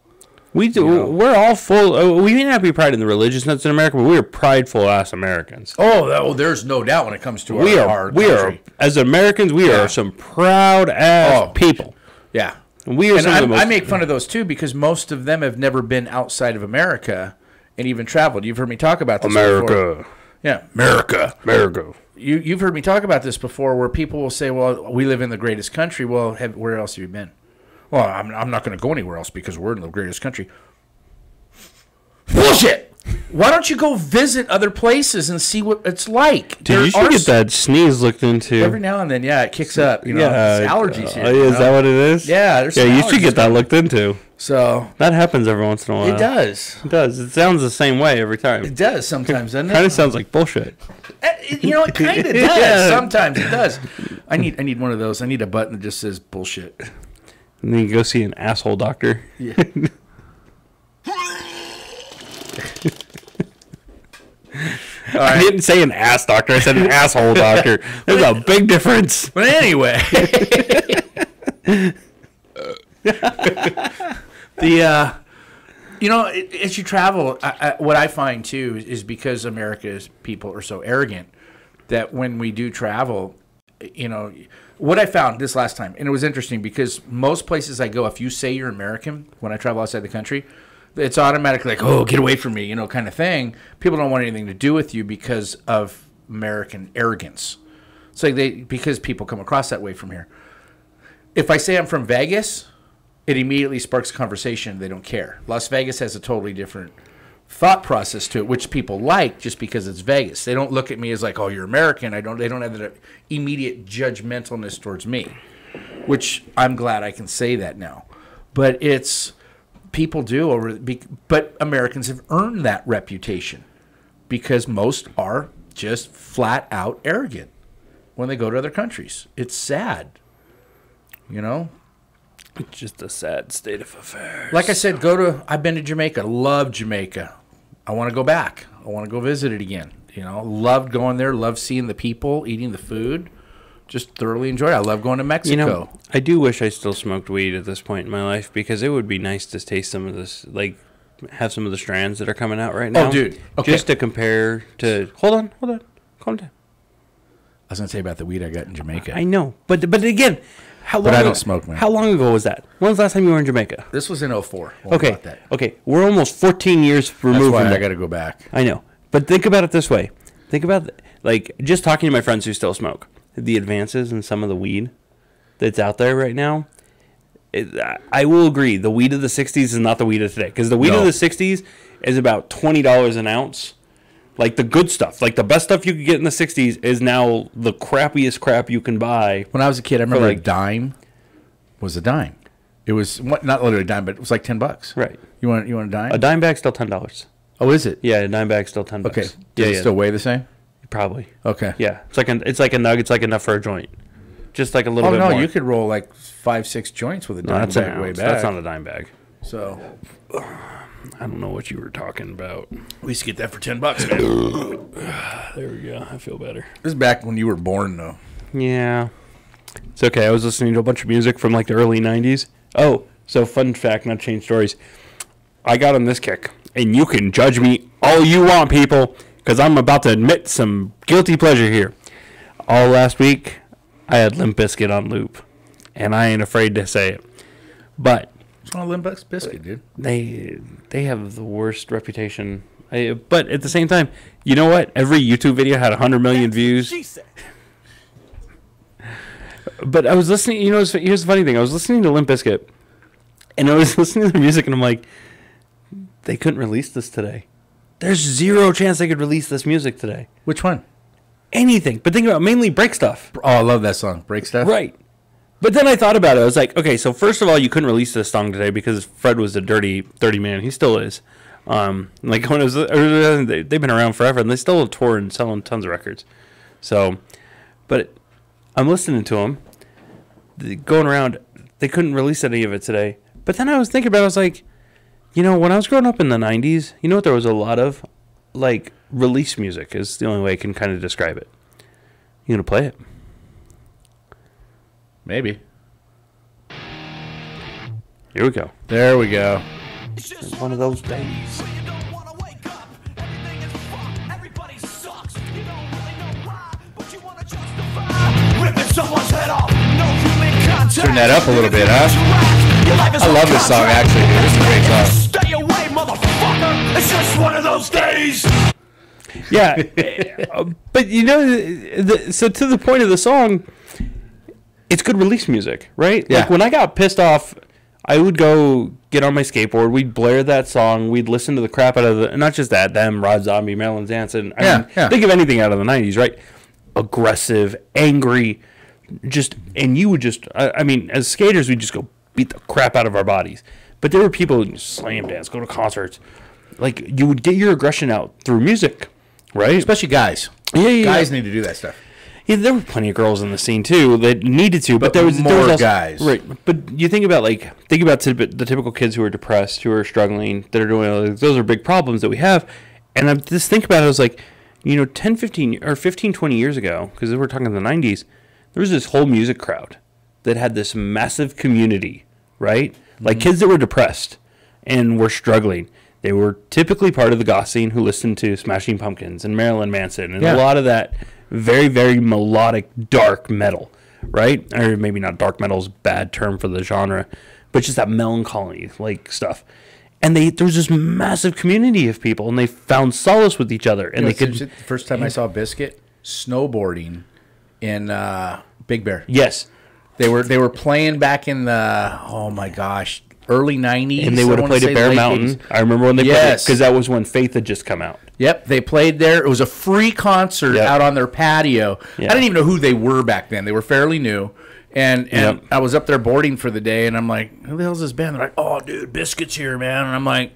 We do. We're all full. We may not be proud in the religious sense in America, but we are prideful ass Americans. Oh, there's no doubt when it comes to our country. We are as Americans. We are some proud ass people. Yeah, we are. I make fun of those too because most of them have never been outside of America and even traveled. You've heard me talk about this before. Yeah, America. You've heard me talk about this before, where people will say, "Well, we live in the greatest country." Well, where else have you been? Well, I'm not going to go anywhere else because we're in the greatest country. Bullshit! Why don't you go visit other places and see what it's like? Dude, you should get that sneeze looked into. Every now and then, it kicks up. It's allergies here. Is that what it is? Yeah, there's you should get that looked into. So that happens every once in a while. It does. It does. It sounds the same way every time. It does sometimes, doesn't it? Kind of sounds like bullshit. It kind of does. Sometimes it does. I need one of those. I need a button that just says bullshit. And then you go see an asshole doctor. Yeah. I didn't say an ass doctor. I said an asshole doctor. There's a big difference. But anyway, as you travel, what I find too is because America's people are so arrogant that when we do travel, what I found this last time, and it was interesting because most places I go, if you say you're American when I travel outside the country, it's automatically like, oh, get away from me, kind of thing. People don't want anything to do with you because of American arrogance. It's like because people come across that way from here. If I say I'm from Vegas, it immediately sparks conversation. They don't care. Las Vegas has a totally different thought process to it, which people like just because it's Vegas. They don't look at me as like, oh, you're American. They don't have that immediate judgmentalness towards me, which I'm glad I can say that now. But people do but Americans have earned that reputation because most are just flat out arrogant when they go to other countries. It's sad, It's just a sad state of affairs. Like I said, I've been to Jamaica. Love Jamaica. I want to go back. I want to go visit it again. Loved going there. Loved seeing the people, eating the food. Just thoroughly enjoyed it. I love going to Mexico. I do wish I still smoked weed at this point in my life because it would be nice to taste some of this, like have some of the strands that are coming out right now. Oh, dude. Okay. Just to compare to... Hold on. Calm down. I was going to say about the weed I got in Jamaica. I know. But again... But I don't smoke, man. How long ago was that? When was the last time you were in Jamaica? This was in 2004. Okay. We're almost 14 years removed from that. I got to go back. I know. But think about it this way. Think about, just talking to my friends who still smoke. The advances in some of the weed that's out there right now. I will agree. The weed of the 60s is not the weed of today. Because the weed of the 60s is about $20 an ounce. Like the good stuff, like the best stuff you could get in the 60s is now the crappiest crap you can buy. When I was a kid, I remember a dime was a dime. It was not literally a dime, but it was like $10. Right. You want a dime? A dime bag's still $10. Oh, is it? Yeah, a dime bag's still $10. Okay. Does it still weigh the same? Probably. Okay. Yeah. It's like a nug. It's like enough for a joint. Just like a little bit more. Oh, no, you could roll like 5-6 joints with a dime bag way back. That's not a dime bag. So... I don't know what you were talking about. We used to get that for $10, man. There we go. I feel better. This is back when you were born, though. Yeah. It's okay. I was listening to a bunch of music from like the early 90s. Oh, so fun fact, not change stories. I got on this kick. and you can judge me all you want, people, because I'm about to admit some guilty pleasure here. All last week, I had Limp Bizkit on loop, and I ain't afraid to say it. But it's not Limp Bizkit, dude. They have the worst reputation. But at the same time, you know what? Every YouTube video had 100 million views. She said. But I was listening. You know, here's the funny thing. I was listening to Limp Bizkit, and I was listening to the music, and I'm like, they couldn't release this today. There's zero chance they could release this music today. Which one? Anything. But think about mainly break stuff. Oh, I love that song. Break Stuff? Right. But then I thought about it. I was like, okay, so first of all, you couldn't release this song today because Fred was a dirty man. He still is. Like when it was, they've been around forever, and they still tour and selling tons of records. So, but I'm listening to them going around. They couldn't release any of it today. But then I was thinking about it. I was like, you know, when I was growing up in the 90s, you know what there was a lot of? Like, release music is the only way I can kind of describe it. You gonna play it? Maybe. Here we go. There we go. It's one of those days. Turn that up a little bit, huh? I love this song, actually, dude. It's a great song. Stay away, motherfucker! It's just one of those days! Yeah, but you know, so to the point of the song, it's good release music, right? Yeah. Like when I got pissed off, I would go get on my skateboard, we'd blare that song, we'd listen to the crap out of the, not just that, them, Rob Zombie, Marilyn Manson. I mean, think of anything out of the 90s, right? Aggressive, angry, just, and you would just, I mean, as skaters, we'd just go beat the crap out of our bodies. But there were people who slam dance, go to concerts. Like, you would get your aggression out through music, right? Especially guys. Yeah. Guys need to do that stuff. Yeah, there were plenty of girls in the scene too that needed to, but there was also, guys, right? But you think about the typical kids who are depressed, who are struggling, that are doing those are big problems that we have. And I just think about it, I was like, you know, 10, 15 or 15, 20 years ago, because we're talking the 90s, there was this whole music crowd that had this massive community, right? Like kids that were depressed and were struggling. They were typically part of the goth scene who listened to Smashing Pumpkins and Marilyn Manson and a lot of that very, very melodic, dark metal, right? Or maybe not dark metal is a bad term for the genre, but just that melancholy like stuff. And there was this massive community of people, and they found solace with each other. And the first time I saw Biscuit snowboarding in Big Bear. Yes, they were playing back in the early 90s, and they would have played at Bear Mountain. 80s. I remember when they played it because that was when Faith had just come out. Yep, they played there. It was a free concert out on their patio. I didn't even know who they were back then. They were fairly new. And I was up there boarding for the day, and I'm like, who the hell's this band? They're like, oh, dude, Biscuit's here, man. And I'm like,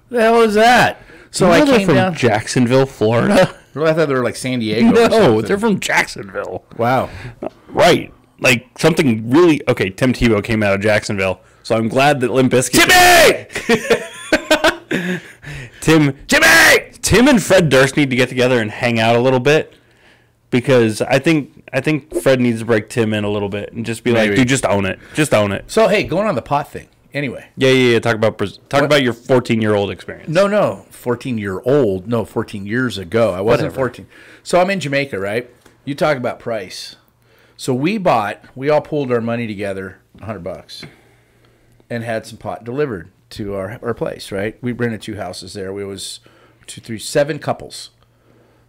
who the hell is that? So I came from down. Jacksonville, Florida. Really, I thought they were like San Diego. No, they're from Jacksonville. Wow. Right. Like something really... Okay, Tim Tebow came out of Jacksonville, so I'm glad that Limp Bizkit... Timmy! Tim and Fred Durst need to get together and hang out a little bit, because I think Fred needs to break Tim in a little bit and just be like, dude, just own it. Just own it. So, hey, going on the pot thing. Anyway. Yeah. Talk about your 14-year-old experience. No. 14-year-old. No, 14 years ago. I wasn't 14. So I'm in Jamaica, right? You talk about price. So we all pulled our money together, $100, and had some pot delivered to our place, right? We rented 2 houses there. We was 2, 3, 7 couples.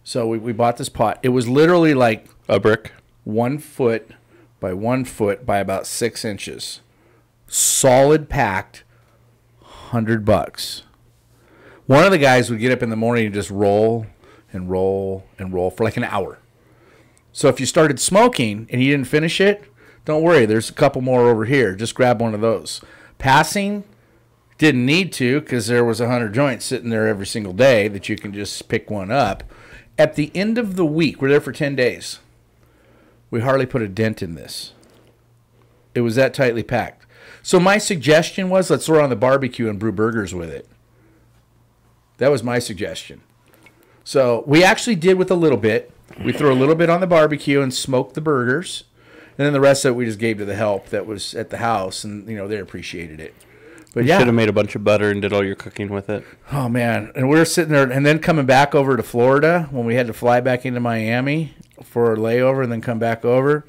So we bought this pot. It was literally like a brick, 1 foot by 1 foot by about 6 inches. Solid packed, $100. One of the guys would get up in the morning and just roll and roll and roll for like an hour. So if you started smoking and you didn't finish it, don't worry. There's a couple more over here. Just grab one of those. Passing, didn't need to because there was 100 joints sitting there every single day that you can just pick one up. At the end of the week, we're there for 10 days. We hardly put a dent in this. It was that tightly packed. So my suggestion was, let's throw on the barbecue and brew burgers with it. That was my suggestion. So we actually did with a little bit. We threw a little bit on the barbecue and smoked the burgers. And then the rest of it we just gave to the help that was at the house. And, they appreciated it. But You yeah. should have made a bunch of butter and did all your cooking with it. Oh, man. And we were sitting there, and then coming back over to Florida when we had to fly back into Miami for a layover and then come back over.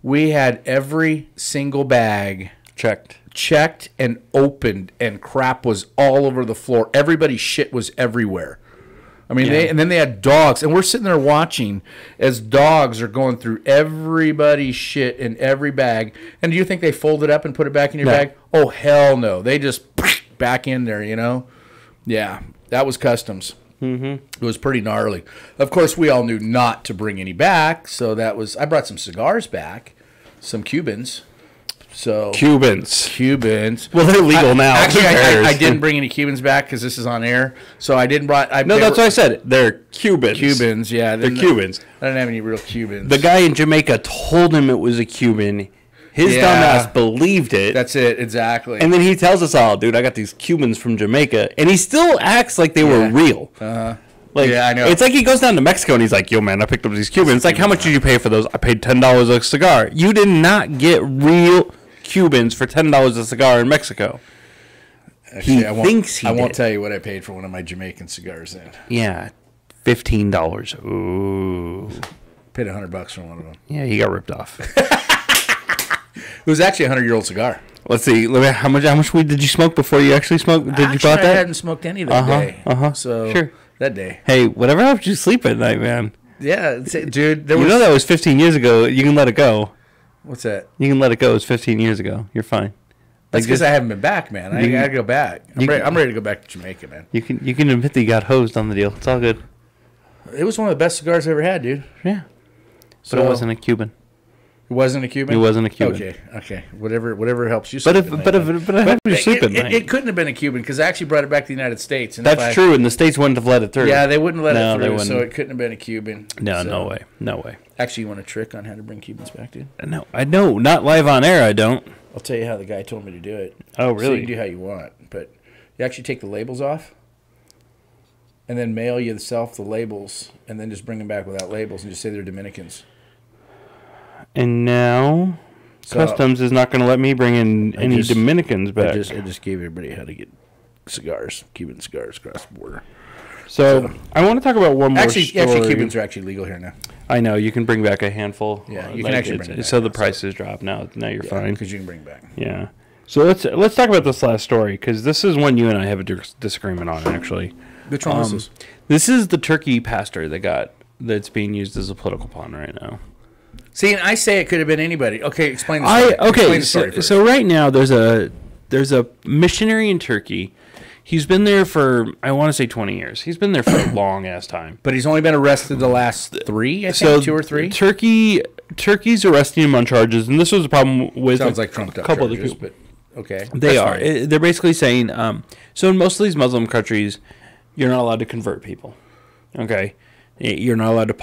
We had every single bag checked and opened, and crap was all over the floor. Everybody's shit was everywhere. I mean, and then they had dogs, and we're sitting there watching as dogs are going through everybody's shit in every bag. And do you think they fold it up and put it back in your bag? Oh, hell no. They just back in there, you know? Yeah, that was customs. Mm-hmm. It was pretty gnarly. Of course, we all knew not to bring any back, so that was... I brought some cigars back, some Cubans. So Cubans. Well, they're legal now. Actually, I didn't bring any Cubans back because this is on air. So I didn't brought. No, that's what I said. They're Cubans. Cubans, yeah. They're Cubans. I didn't have any real Cubans. The guy in Jamaica told him it was a Cuban. His dumbass believed it. That's it, exactly. And then he tells us all, dude, I got these Cubans from Jamaica. And he still acts like they were real. Uh-huh. Like, yeah, I know. It's like he goes down to Mexico and he's like, yo, man, I picked up these Cubans. It's like, how much did you pay for those? I paid $10 a cigar. You did not get real Cubans for $10 a cigar in Mexico. Actually, I won't tell you what I paid for one of my Jamaican cigars then. Yeah, $15. Ooh. Paid $100 for one of them. Yeah, he got ripped off. It was actually a 100-year-old cigar. Let's see. How much weed did you smoke before you actually smoked? Did you bought I that? hadn't smoked any that day. So sure. That day. Hey, whatever helped you sleep at night, man. Yeah, dude. You know that was 15 years ago. You can let it go. What's that? You can let it go. It was 15 years ago. You're fine. That's because I haven't been back, man. I gotta go back. I'm ready to go back to Jamaica, man. You can admit that you got hosed on the deal. It's all good. It was one of the best cigars I ever had, dude. Yeah. But it wasn't a Cuban. It wasn't a Cuban? It wasn't a Cuban. Okay. Whatever helps you sleep. But it helped you sleep at night. It couldn't have been a Cuban because I actually brought it back to the United States. And that's true, and the States wouldn't have let it through. Yeah, they wouldn't let it through, so it couldn't have been a Cuban. No, so. no way. Actually, you want a trick on how to bring Cubans back, dude? No, I know. Not live on air, I don't. I'll tell you how the guy told me to do it. Oh, really? So you can do how you want, but you actually take the labels off and then mail yourself the labels and then just bring them back without labels and just say they're Dominicans. And now Customs is not going to let me bring in any Dominicans back. I just gave everybody how to get cigars, Cuban cigars across the border. So I want to talk about one more story. Actually, Cubans are actually legal here now. I know. You can bring back a handful. Yeah, you can actually bring it back. So the prices drop now. Now you're fine. Because you can bring it back. Yeah. So let's talk about this last story, because this is one you and I have a disagreement on, actually. Which one is this? This is the Turkey pastor that's being used as a political pawn right now. See, and I say it could have been anybody. Okay, explain the story. Explain the story first. So right now there's a missionary in Turkey. He's been there for, I want to say 20 years. He's been there for a long ass time. But he's only been arrested the last 3, I think, 2 or 3. Turkey's arresting him on charges, and this was a problem with Sounds like trumped up couple charges, of the people. But okay. They are. They're basically saying, so in most of these Muslim countries, you're not allowed to convert people. Okay? You're not allowed to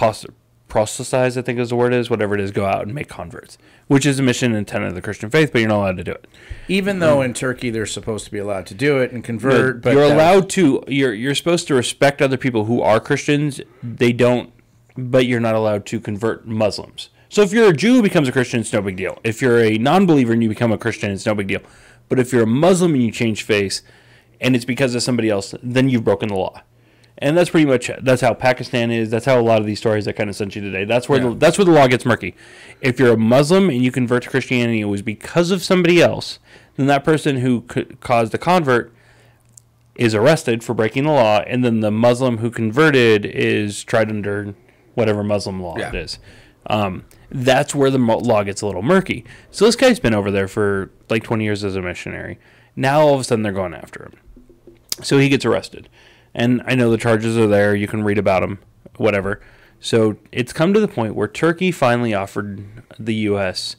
proselytize, I think is the word is, whatever it is, go out and make converts, which is a mission and tenet of the Christian faith, but you're not allowed to do it. Even though in Turkey they're supposed to be allowed to do it and convert, but you're allowed to. You're supposed to respect other people who are Christians. They don't, but you're not allowed to convert Muslims. So if you're a Jew who becomes a Christian, it's no big deal. If you're a non-believer and you become a Christian, it's no big deal. But if you're a Muslim and you change faith, and it's because of somebody else, then you've broken the law. And that's pretty much that's how Pakistan is. That's how a lot of these stories I kind of sent you today. That's where the law gets murky. If you're a Muslim and you convert to Christianity, it was because of somebody else. Then that person who caused the convert is arrested for breaking the law, and then the Muslim who converted is tried under whatever Muslim law it is. That's where the law gets a little murky. So this guy's been over there for like 20 years as a missionary. Now all of a sudden they're going after him. So he gets arrested. And I know the charges are there. You can read about them, whatever. So it's come to the point where Turkey finally offered the U.S.,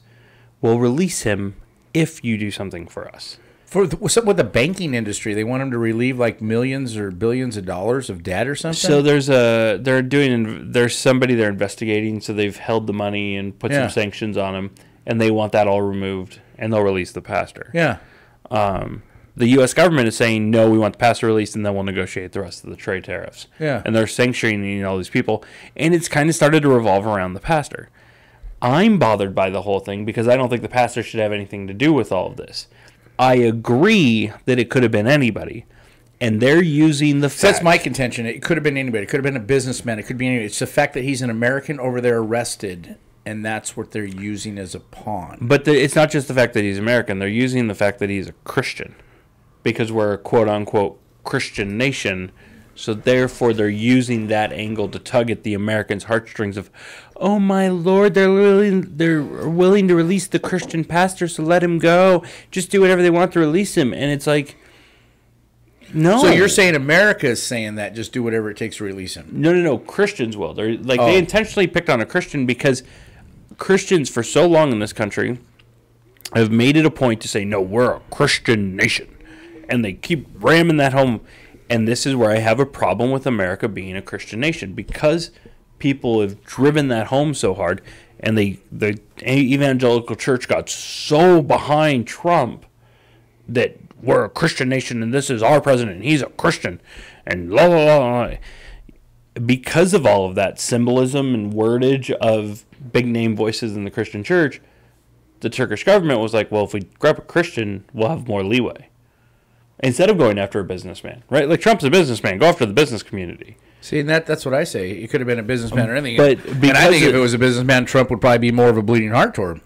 we'll release him if you do something for us. With the banking industry, they want him to relieve like millions or billions of dollars of debt or something? So there's somebody they're investigating, so they've held the money and put some sanctions on him, and they want that all removed, and they'll release the pastor. Yeah. The U.S. government is saying, no, we want the pastor released, and then we'll negotiate the rest of the trade tariffs. Yeah. And they're sanctioning all these people. And it's kind of started to revolve around the pastor. I'm bothered by the whole thing because I don't think the pastor should have anything to do with all of this. I agree that it could have been anybody. And they're using the fact... So that's my contention. It could have been anybody. It could have been a businessman. It could be anybody. It's the fact that he's an American over there arrested, and that's what they're using as a pawn. But it's not just the fact that he's American. They're using the fact that he's a Christian. Because we're a quote-unquote Christian nation. So therefore, they're using that angle to tug at the Americans' heartstrings of, oh my Lord, they're willing to release the Christian pastor, so let him go. Just do whatever they want to release him. And it's like... No. So you're saying America is saying that, just do whatever it takes to release him? No. Christians will. They're like They intentionally picked on a Christian because Christians for so long in this country have made it a point to say, no, we're a Christian nation. And they keep ramming that home. And this is where I have a problem with America being a Christian nation, because people have driven that home so hard, and the evangelical church got so behind Trump that we're a Christian nation and this is our president and he's a Christian and la la la. Because of all of that symbolism and wordage of big name voices in the Christian church, the Turkish government was like, well, if we grab a Christian, we'll have more leeway. Instead of going after a businessman, right? Like, Trump's a businessman. Go after the business community. See, and that's what I say. It could have been a businessman or anything. But and I think if it was a businessman, Trump would probably be more of a bleeding heart toward him.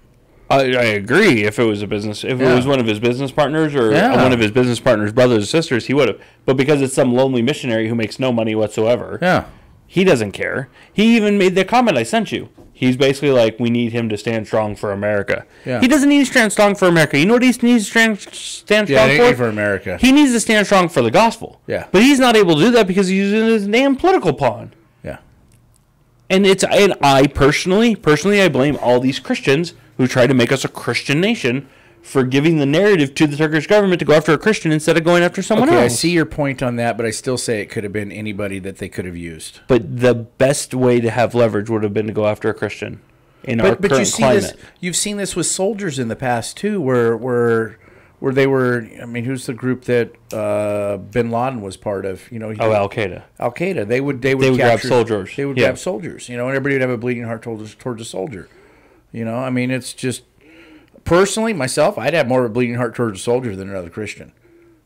I agree. If it was a business, if it was one of his business partners or one of his business partners' brothers or sisters, he would have. But because it's some lonely missionary who makes no money whatsoever, he doesn't care. He even made the comment I sent you. He's basically like, we need him to stand strong for America. Yeah. He doesn't need to stand strong for America. You know what he needs to stand strong for America. He needs to stand strong for the gospel. Yeah. But he's not able to do that because he's using his damn political pawn. Yeah. And I personally, I blame all these Christians who try to make us a Christian nation for giving the narrative to the Turkish government to go after a Christian instead of going after someone else. I see your point on that, but I still say it could have been anybody that they could have used. But the best way to have leverage would have been to go after a Christian in our current climate. You've seen this with soldiers in the past too, where they were. I mean, who's the group that Bin Laden was part of? You know, Al Qaeda. Al Qaeda. They would grab soldiers. They would grab soldiers. You know, and everybody would have a bleeding heart towards a soldier. You know, I mean, it's just. Personally, myself, I'd have more of a bleeding heart towards a soldier than another Christian.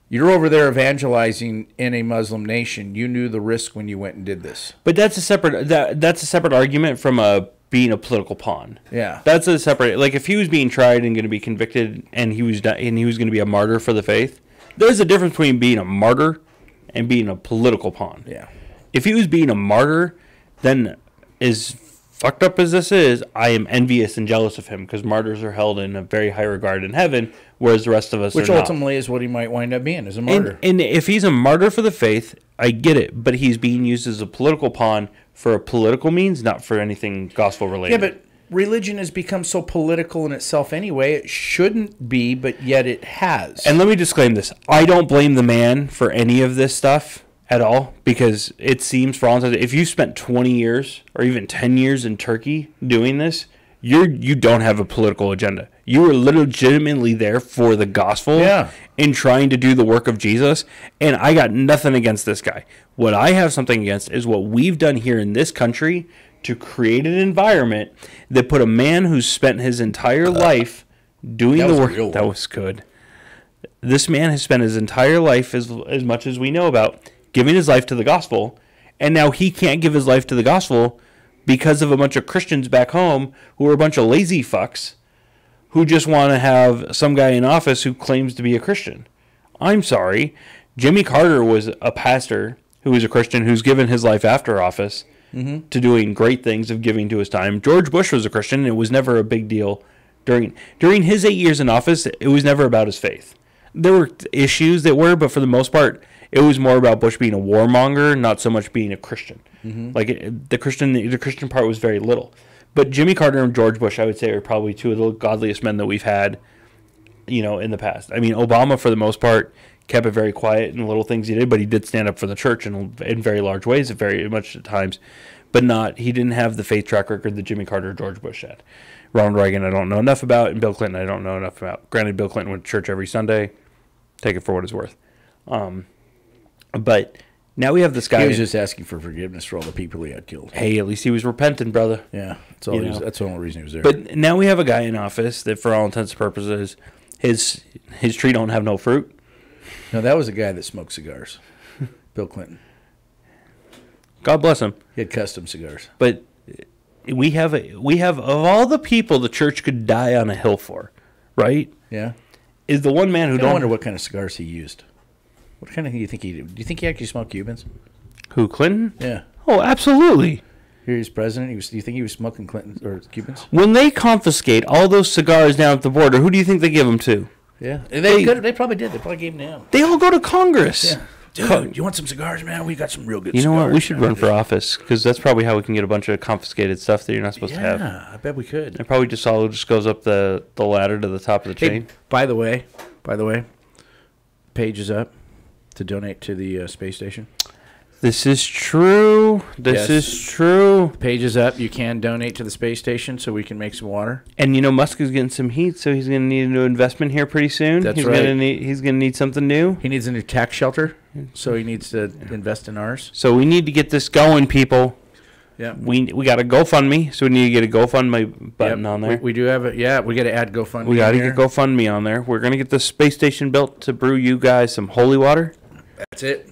You're over there evangelizing in a Muslim nation. You knew the risk when you went and did this. But that's a separate argument from being a political pawn. Yeah, that's a separate. Like, if he was being tried and going to be convicted, and he was going to be a martyr for the faith, there's a difference between being a martyr and being a political pawn. Yeah. If he was being a martyr, then as fucked up as this is, I am envious and jealous of him, because martyrs are held in a very high regard in heaven, whereas the rest of us are not. Which ultimately is what he might wind up being, as a martyr. And if he's a martyr for the faith, I get it, but he's being used as a political pawn for a political means, not for anything gospel related. Yeah, but religion has become so political in itself anyway. It shouldn't be, but yet it has. And let me disclaim this. I don't blame the man for any of this stuff at all, because it seems, for all intents, if you spent 20 years or even 10 years in Turkey doing this, you don't have a political agenda. You were legitimately there for the gospel and trying to do the work of Jesus, and I got nothing against this guy. What I have something against is what we've done here in this country to create an environment that put a man who's spent his entire life doing the work. That was good. This man has spent his entire life, as much as we know about, giving his life to the gospel, and now he can't give his life to the gospel because of a bunch of Christians back home who are a bunch of lazy fucks who just want to have some guy in office who claims to be a Christian. I'm sorry. Jimmy Carter was a pastor who was a Christian who's given his life after office to doing great things of giving to his time. George Bush was a Christian, and it was never a big deal. During his 8 years in office, it was never about his faith. There were issues that were, but for the most part, it was more about Bush being a warmonger, not so much being a Christian. Like, the Christian part was very little. But Jimmy Carter and George Bush, I would say, are probably two of the godliest men that we've had, in the past. I mean, Obama, for the most part, kept it very quiet in the little things he did, but he did stand up for the church in very large ways, very much at times. But he didn't have the faith track record that Jimmy Carter or George Bush had. Ronald Reagan, I don't know enough about, and Bill Clinton, I don't know enough about. Granted, Bill Clinton went to church every Sunday. Take it for what it's worth. But now we have this guy. He was just asking for forgiveness for all the people he had killed. Hey, at least he was repentant, brother. Yeah, that's the only reason he was there. But now we have a guy in office that, for all intents and purposes, His tree don't have no fruit. No, that was a guy that smoked cigars. Bill Clinton. God bless him. He had custom cigars. But we have of all the people the church could die on a hill for, right? Yeah. Is the one man who I wonder what kind of cigars he used. What kind of do you think he did? Do you think he actually smoked Cubans? Who, Clinton? Yeah. Oh, absolutely. Here he's president. Do you think he was smoking Clinton or Cubans? When they confiscate all those cigars down at the border, who do you think they give them to? Yeah. They probably did. They probably gave them to him. They all go to Congress. Yeah. Dude, you want some cigars, man? We got some real good cigars. You know what? We should run for office because that's probably how we can get a bunch of confiscated stuff that you're not supposed to have. Yeah, I bet we could. It probably just all just goes up the ladder to the top of the chain. By the way, page is up to donate to the space station. This is true. This is true. Page is up. You can donate to the space station so we can make some water. And you know, Musk is getting some heat, so he's going to need a new investment here pretty soon. That's he's right. He's going to need something new. He needs a new tax shelter, so he needs to invest in ours. So we need to get this going, people. Yeah. We got a GoFundMe, so we need to get a GoFundMe button on there. We do have it. Yeah, we got to add GoFundMe. We got to get GoFundMe on there. We're going to get the space station built to brew you guys some holy water. That's it.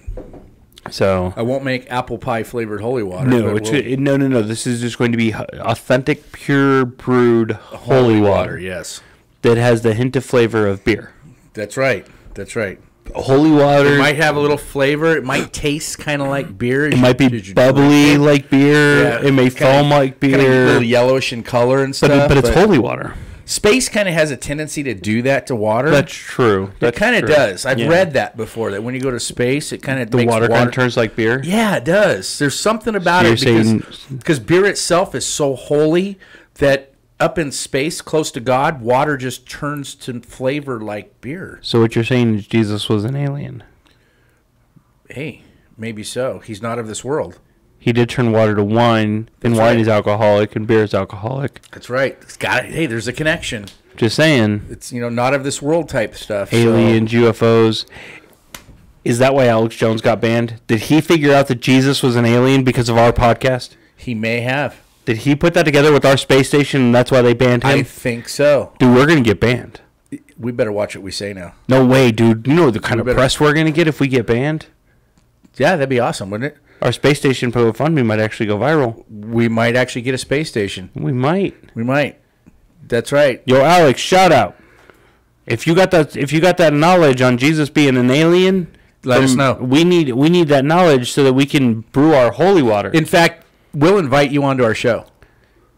So I won't make apple pie flavored holy water. no. This is just going to be authentic, pure brewed holy water. Yes, that has the hint of flavor of beer. that's right. That's right. Holy water. It might have a little flavor. It might taste kind of like beer. It might be bubbly like beer. Yeah, it may foam like beer. Kind of a little yellowish in color and stuff. But it's holy water. Space kind of has a tendency to do that to water. That's true. It kind of does. I've read that before, that when you go to space, it kind of makes water kind of turns like beer. Yeah, it does. There's something about So it because beer itself is so holy that up in space, close to God, water just turns to flavor like beer. So what you're saying is Jesus was an alien. Hey, maybe so. He's not of this world. He did turn water to wine, and wine is alcoholic, and beer is alcoholic. That's right. It's got it. Hey, there's a connection. Just saying. It's, not of this world type stuff. Aliens, UFOs. Is that why Alex Jones got banned? Did he figure out that Jesus was an alien because of our podcast? He may have. Did he put that together with our space station, and that's why they banned him? I think so. Dude, we're going to get banned. We better watch what we say now. No way, dude. You know the kind of press we're going to get if we get banned? Yeah, that'd be awesome, wouldn't it? Our space station GoFundMe might actually go viral. We might actually get a space station. We might. That's right. Yo, Alex, shout out. If you got that knowledge on Jesus being an alien, let us know. We need that knowledge so that we can brew our holy water. In fact, we'll invite you onto our show.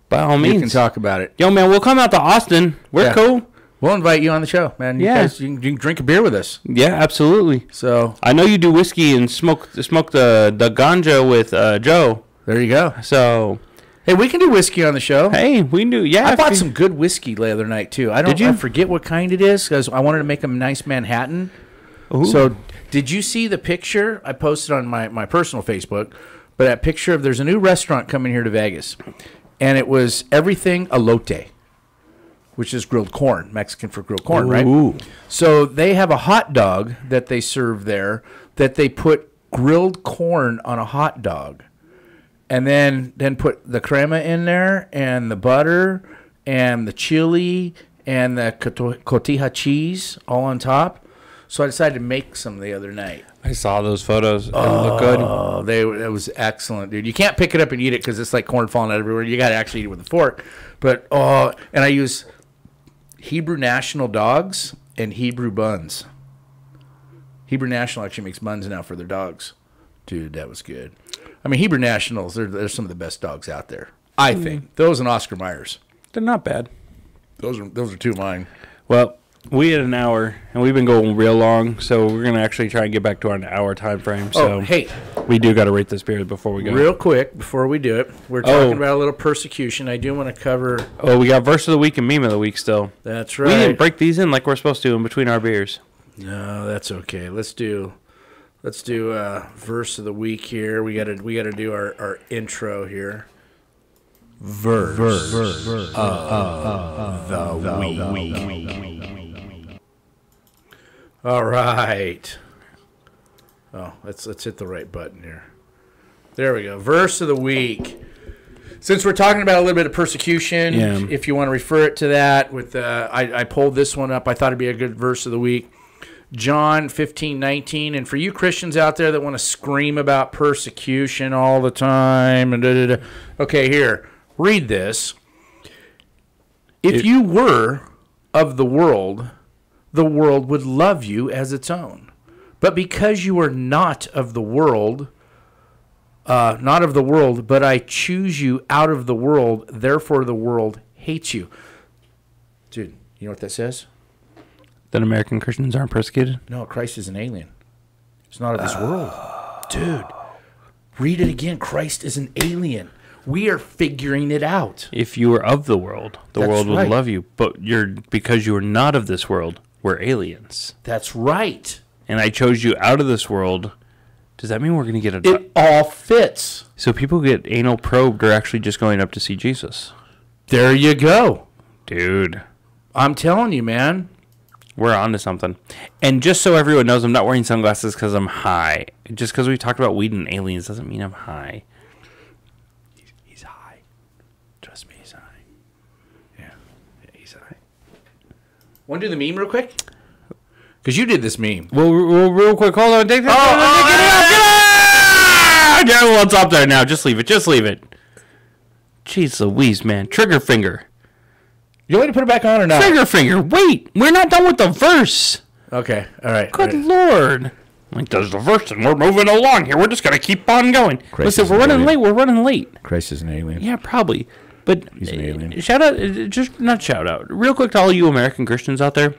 By all means. We can talk about it. Yo, man, we'll come out to Austin. We're cool. We'll invite you on the show, man. You guys, you can drink a beer with us. Yeah, absolutely. So I know you do whiskey and smoke the ganja with Joe. There you go. So hey, we can do whiskey on the show. Hey, we do. Yeah, I bought some good whiskey the other night too. Did you? I forget what kind it is because I wanted to make a nice Manhattan. Ooh. So did you see the picture I posted on my personal Facebook? But that picture of there's a new restaurant coming here to Vegas, and it was everything elote, which is grilled corn, Mexican for grilled corn, right? Ooh. So they have a hot dog that they serve there that they put grilled corn on a hot dog. And then put the crema in there and the butter and the chili and the cotija cheese all on top. So I decided to make some the other night. I saw those photos. It looked good. Oh, it was excellent, dude. You can't pick it up and eat it because it's like corn falling out everywhere. You got to actually eat it with a fork. But, and I use Hebrew National dogs and Hebrew buns. Hebrew National actually makes buns now for their dogs. Dude, that was good. I mean, Hebrew Nationals, they're some of the best dogs out there. I think. Those and Oscar Myers. They're not bad. Those are two of mine. Well, we had an hour, and we've been going real long, so we're going to actually try and get back to our hour time frame. So hey. We do got to rate this beer before we go. Real quick, before we do it, we're talking about a little persecution. I do want to cover... Oh, we got Verse of the Week and Meme of the Week still. That's right. We didn't break these in like we're supposed to in between our beers. No, that's okay. Let's do Verse of the Week here. We gotta do our intro here. Verse of the Week. All right. Oh, let's hit the right button here. There we go. Verse of the Week. Since we're talking about a little bit of persecution, Yeah. if you want to refer it to that, with I pulled this one up. I thought it'd be a good verse of the week. John 15:19. And for you Christians out there that want to scream about persecution all the time, and okay, here, read this. If you were of the world would love you as its own. But because you are not of the world, but I choose you out of the world, therefore the world hates you. Dude, you know what that says? That American Christians aren't persecuted? No, Christ is an alien. He's not of this world. Dude, read it again. Christ is an alien. We are figuring it out. If you were of the world, the That's world would right. love you. But because you are not of this world, we're aliens. That's right. And I chose you out of this world. Does that mean we're going to get It all fits. So people who get anal probed are actually just going up to see Jesus? There you go. Dude. I'm telling you, man. We're on to something. And just so everyone knows, I'm not wearing sunglasses because I'm high. Just because we talked about weed and aliens doesn't mean I'm high. He's high. Trust me, he's high. Yeah, he's high. Want to do the meme real quick? Because you did this meme. Well, real quick, hold on. Take that. Get it out. What's up there now? Just leave it. Just leave it. Jeez Louise, man. Trigger finger. You want me to put it back on or not? Trigger finger. Wait. We're not done with the verse. Okay, all right. Good all right. Lord. Like, there's the verse, and we're moving along here. We're just going to keep on going. Christ Listen, is we're an running alien. late. We're running late. Christ is an alien. Yeah, probably. But He's an alien. shout out, just not shout out. Real quick to all you American Christians out there.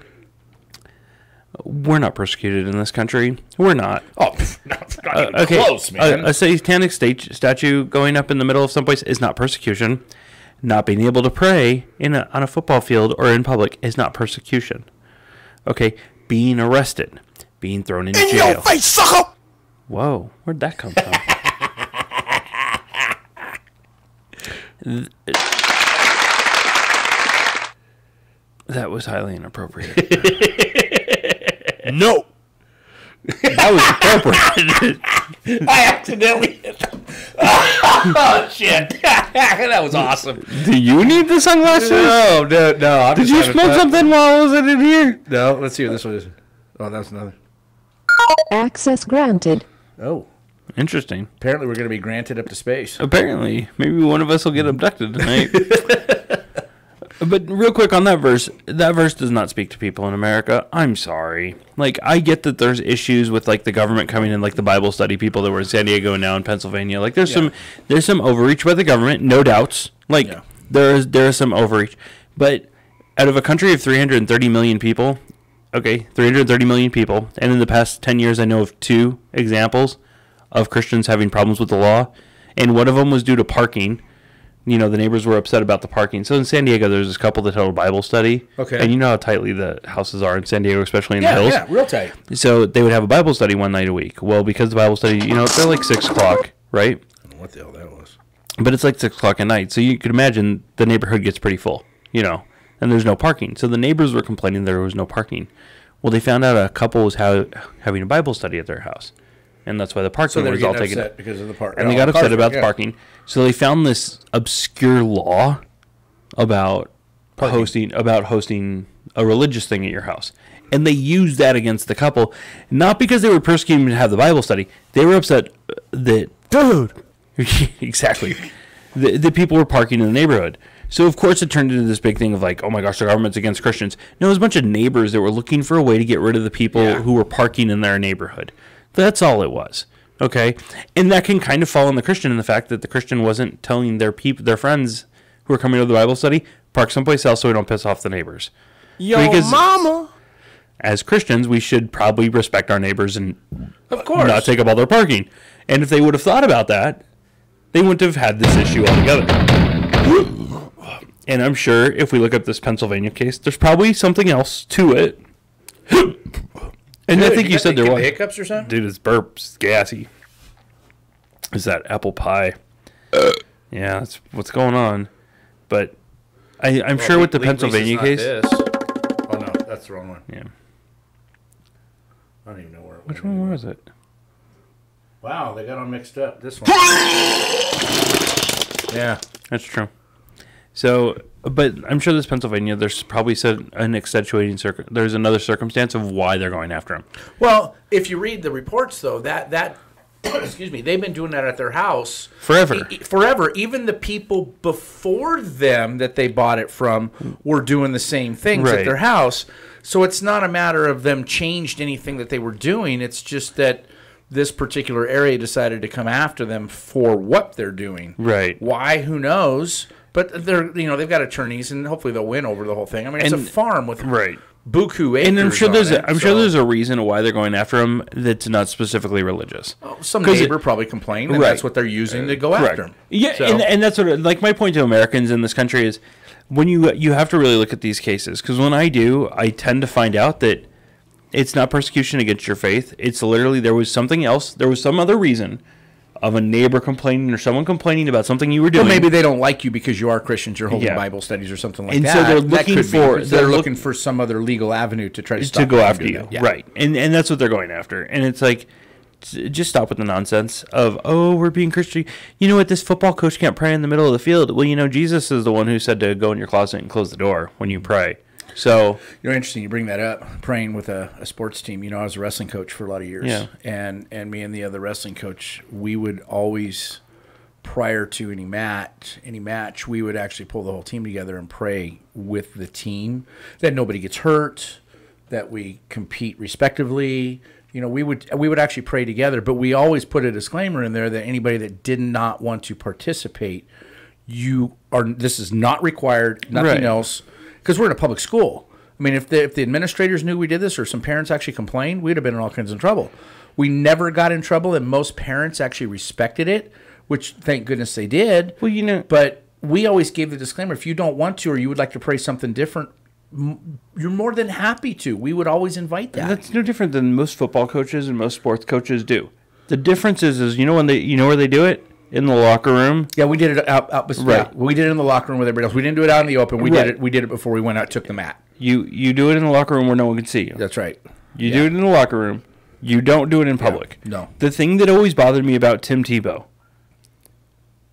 We're not persecuted in this country. We're not. Oh, not even Okay. close, man. A satanic statue going up in the middle of someplace is not persecution. Not being able to pray on a football field or in public is not persecution. Okay, being arrested, being thrown in jail. Your face, sucker! Whoa, where'd that come from? That was highly inappropriate. No. That was appropriate. I accidentally hit them. Oh, shit. That was awesome. Do you need the sunglasses? No. I'm Did just you having smoke fun. something while I was in here? No, let's see what this one is. Oh, that's another. Access granted. Oh, Interesting. apparently we're going to be granted up to space. Apparently, maybe one of us will get abducted tonight. But real quick on that verse does not speak to people in America. I'm sorry. Like, I get that there's issues with, like, the government coming in, like the Bible study people that were in San Diego and now in Pennsylvania. Like, there's some overreach by the government, no doubts. Like, there is some overreach. But out of a country of 330 million people, okay, 330 million people, and in the past 10 years I know of 2 examples of Christians having problems with the law, and one of them was due to parking. You know, the neighbors were upset about the parking. So in San Diego, there's this couple that held a Bible study. Okay. And you know how tightly the houses are in San Diego, especially in the hills. Yeah, real tight. So they would have a Bible study one night a week. Well, because the Bible study, you know, they're like 6 o'clock, right? I don't know what the hell that was. But it's like 6 o'clock at night. So you could imagine the neighborhood gets pretty full, you know, and there's no parking. So the neighbors were complaining there was no parking. Well, they found out a couple was having a Bible study at their house. And that's why the parking So they were was all getting taken upset because of the park. and they got upset about the parking. So they found this obscure law about hosting a religious thing at your house. And they used that against the couple, not because they were persecuting to have the Bible study. They were upset that exactly the people were parking in the neighborhood. So of course it turned into this big thing of like, oh my gosh, the government's against Christians. No, it was a bunch of neighbors that were looking for a way to get rid of the people who were parking in their neighborhood. That's all it was. Okay? And that can kind of fall on the Christian in the fact that the Christian wasn't telling their friends who are coming to the Bible study, park someplace else so we don't piss off the neighbors. Because mama. as Christians, we should probably respect our neighbors and Of course. not take up all their parking. And if they would have thought about that, they wouldn't have had this issue altogether. And I'm sure if we look up this Pennsylvania case, there's probably something else to it. And I think you said there was. hiccups or something? Dude, it's burps. It's gassy. Is that apple pie? Yeah, that's what's going on. But I'm sure with the Pennsylvania case. Oh, no, that's the wrong one. Yeah. I don't even know where it Which one was it? Wow, they got them mixed up. This one. Yeah. That's true. So, but I'm sure this Pennsylvania, there's probably an accentuating there's another circumstance of why they're going after him. Well, if you read the reports, though, that excuse me, they've been doing that at their house Forever. Forever. Even the people before them that they bought it from were doing the same things at their house. So it's not a matter of them changed anything that they were doing. It's just that this particular area decided to come after them for what they're doing. Right. Why? Who knows? But they've got attorneys, and hopefully they'll win over the whole thing. I mean, it's a farm with buku acres. And I'm sure sure there's a reason why they're going after him that's not specifically religious. Some neighbor probably complained, and that's what they're using to go after him. Yeah, so. and that's what my point to Americans in this country is when you have to really look at these cases, because when I do, I tend to find out that it's not persecution against your faith. It's literally there was something else. There was some other reason of a neighbor complaining or someone complaining about something you were doing. Well, maybe they don't like you because you are Christians, you're holding Bible studies or something like that. And so they're looking for some other legal avenue to try to stop go after you. Yeah. Right. And that's what they're going after. And it's like, just stop with the nonsense of, we're being Christian. You know what? This football coach can't pray in the middle of the field. Well, Jesus is the one who said to go in your closet and close the door when you pray. So interesting. You bring that up. Praying with a sports team. I was a wrestling coach for a lot of years. Yeah. And me and the other wrestling coach, we would always, prior to any match, we would actually pull the whole team together and pray with the team that nobody gets hurt, that we compete respectively. We would actually pray together, but we always put a disclaimer in there that anybody that did not want to participate, this is not required, nothing else. Because we're in a public school. I mean, if the administrators knew we did this or some parents actually complained, we'd have been in all kinds of trouble. We never got in trouble, and most parents actually respected it, which thank goodness they did. Well, But we always gave the disclaimer, if you don't want to or you would like to pray something different, you're more than happy to. We would always invite that. That's no different than most football coaches and most sports coaches do. The difference is when where they do it? In the locker room? Yeah, we did it out right. Yeah, we did it in the locker room with everybody else. We didn't do it out in the open. We did it before we went out, took the mat. You do it in the locker room where no one can see you. That's right. You do it in the locker room. You don't do it in public. Yeah, no. The thing that always bothered me about Tim Tebow,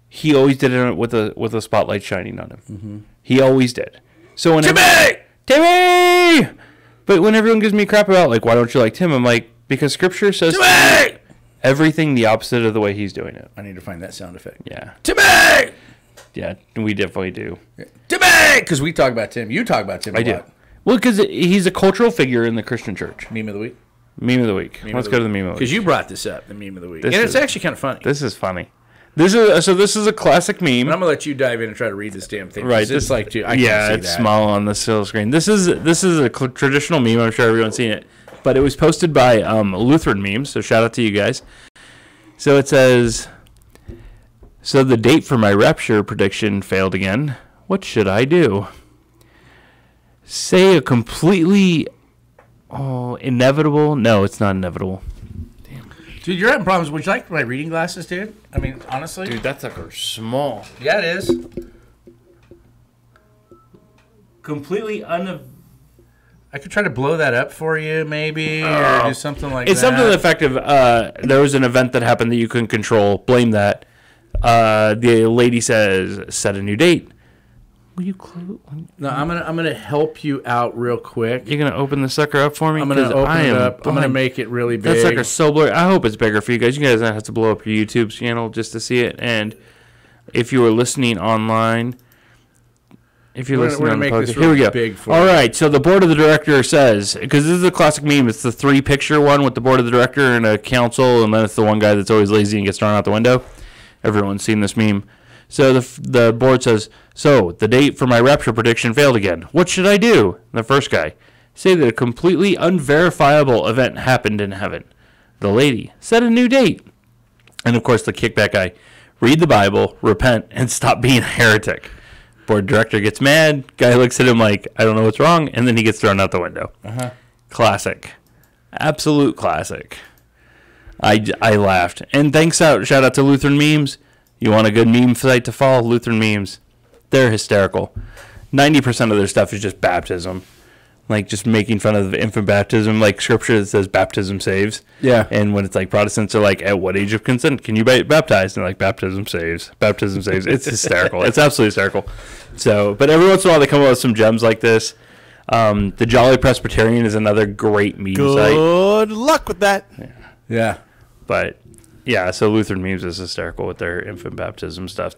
he always did it with a spotlight shining on him. Mm-hmm. He always did. So when Timmy! But when everyone gives me crap about why don't you like Tim? I'm like, because Scripture says Timmy! Everything the opposite of the way he's doing it. I need to find that sound effect. Yeah. Timmy! Yeah, we definitely do. Timmy! Because we talk about Tim. You talk about Tim a lot. Well, because he's a cultural figure in the Christian church. Meme of the week? Meme of the week. Let's go to the meme of the week. Because you brought this up, the meme of the week. And it's actually kind of funny. This is funny. This is a classic meme. And I'm going to let you dive in and try to read this damn thing. Right. It's like, I can't see that. It's small on the still screen. This is a traditional meme. I'm sure everyone's seen it. But it was posted by Lutheran Memes, so shout out to you guys. So it says, so the date for my rapture prediction failed again. What should I do? Say a completely inevitable. No, it's not inevitable. Damn. Dude, you're having problems. Would you like my reading glasses, dude? I mean, honestly. Dude, that sucker's small. Yeah, it is. Completely I could try to blow that up for you, maybe, or do something like that. It's something effective. There was an event that happened that you couldn't control. Blame that. The lady says, set a new date. Will you close? No, I'm gonna help you out real quick. You're gonna open the sucker up for me? I'm gonna open it up. I'm gonna make it really big. That sucker's so blurry. I hope it's bigger for you guys. You guys don't have to blow up your YouTube channel just to see it. And if you are listening online. If you're listening on the podcast, here we go. Big for all right, so the board of the director says, because this is a classic meme, it's the 3-picture one with the board of the director and a council, and then it's the one guy that's always lazy and gets thrown out the window. Everyone's seen this meme. So the board says, so the date for my rapture prediction failed again. What should I do? And the first guy, say that a completely unverifiable event happened in heaven. The lady, set a new date. And of course the kickback guy, read the Bible, repent, and stop being a heretic. Board director gets mad. Guy looks at him like, I don't know what's wrong. And then he gets thrown out the window. Uh-huh. Classic. Absolute classic. I laughed. And shout out to Lutheran Memes. You want a good meme site to follow? Lutheran Memes. They're hysterical. 90% of their stuff is just baptism. like just making fun of infant baptism, like scripture that says baptism saves. Yeah. And when it's like Protestants are like, at what age of consent can you be baptized? And like, baptism saves. Baptism saves. It's hysterical. It's absolutely hysterical. So, but every once in a while they come up with some gems like this. The Jolly Presbyterian is another great meme site. Good luck with that. Yeah. But yeah, so Lutheran memes is hysterical with their infant baptism stuff.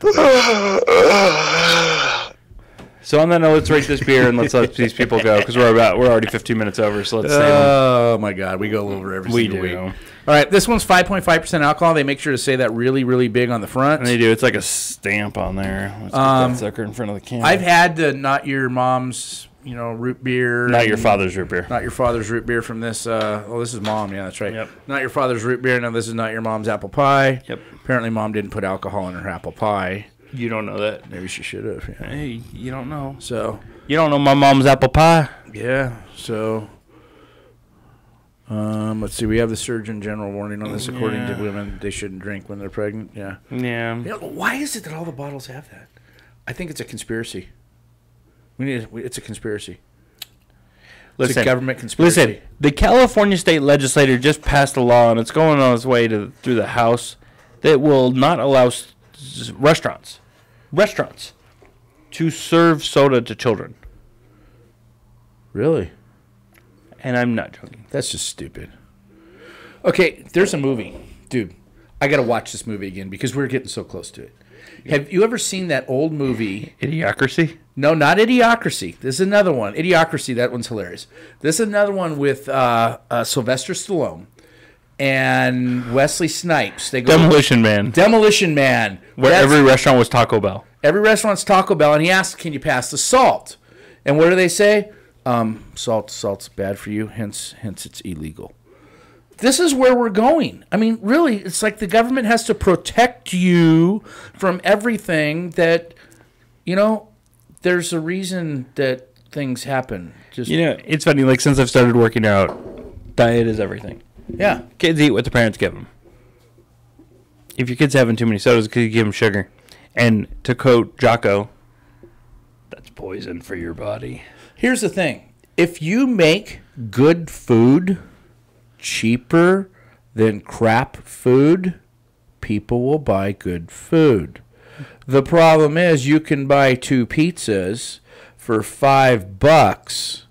So on that note, let's rate this beer and let's let these people go because we're already 15 minutes over. So let's say Oh my God, we go over every single week. All right, this one's 5.5% alcohol. They make sure to say that really, really big on the front. And they do. It's like a stamp on there. Let's put that sucker in front of the camera. I've had the not your mom's, root beer. Not your father's root beer. Not your father's root beer from this. This is mom. Yeah, that's right. Yep. Not your father's root beer. No, this is not your mom's apple pie. Yep. Apparently, mom didn't put alcohol in her apple pie. You don't know that. Maybe she should have. Yeah. Hey, you don't know. So. You don't know my mom's apple pie? Yeah. So. Let's see. We have the Surgeon General warning on this. According to women, they shouldn't drink when they're pregnant. Yeah. Yeah. Why is it that all the bottles have that? I think it's a conspiracy. It's a conspiracy. It's a government conspiracy. Listen, the California state legislature just passed a law, and it's going on its way through the House, that will not allow restaurants to serve soda to children. Really? And I'm not joking. That's just stupid. Okay, there's a movie. Dude, I got to watch this movie again because we're getting so close to it. Have you ever seen that old movie? Idiocracy? No, not Idiocracy. This is another one. Idiocracy, that one's hilarious. This is another one with Sylvester Stallone and Wesley Snipes. They go Demolition Man. Demolition Man. Where every restaurant was Taco Bell. Every restaurant's Taco Bell, and he asks, can you pass the salt? And what do they say? Salt's bad for you, hence it's illegal. This is where we're going. I mean, really, it's like the government has to protect you from everything that, there's a reason that things happen. Just it's funny, like since I've started working out, diet is everything. Yeah. Kids eat what the parents give them. If your kid's having too many sodas, because you give them sugar. And to quote Jocko, that's poison for your body. Here's the thing. If you make good food cheaper than crap food, people will buy good food. The problem is you can buy 2 pizzas for $5,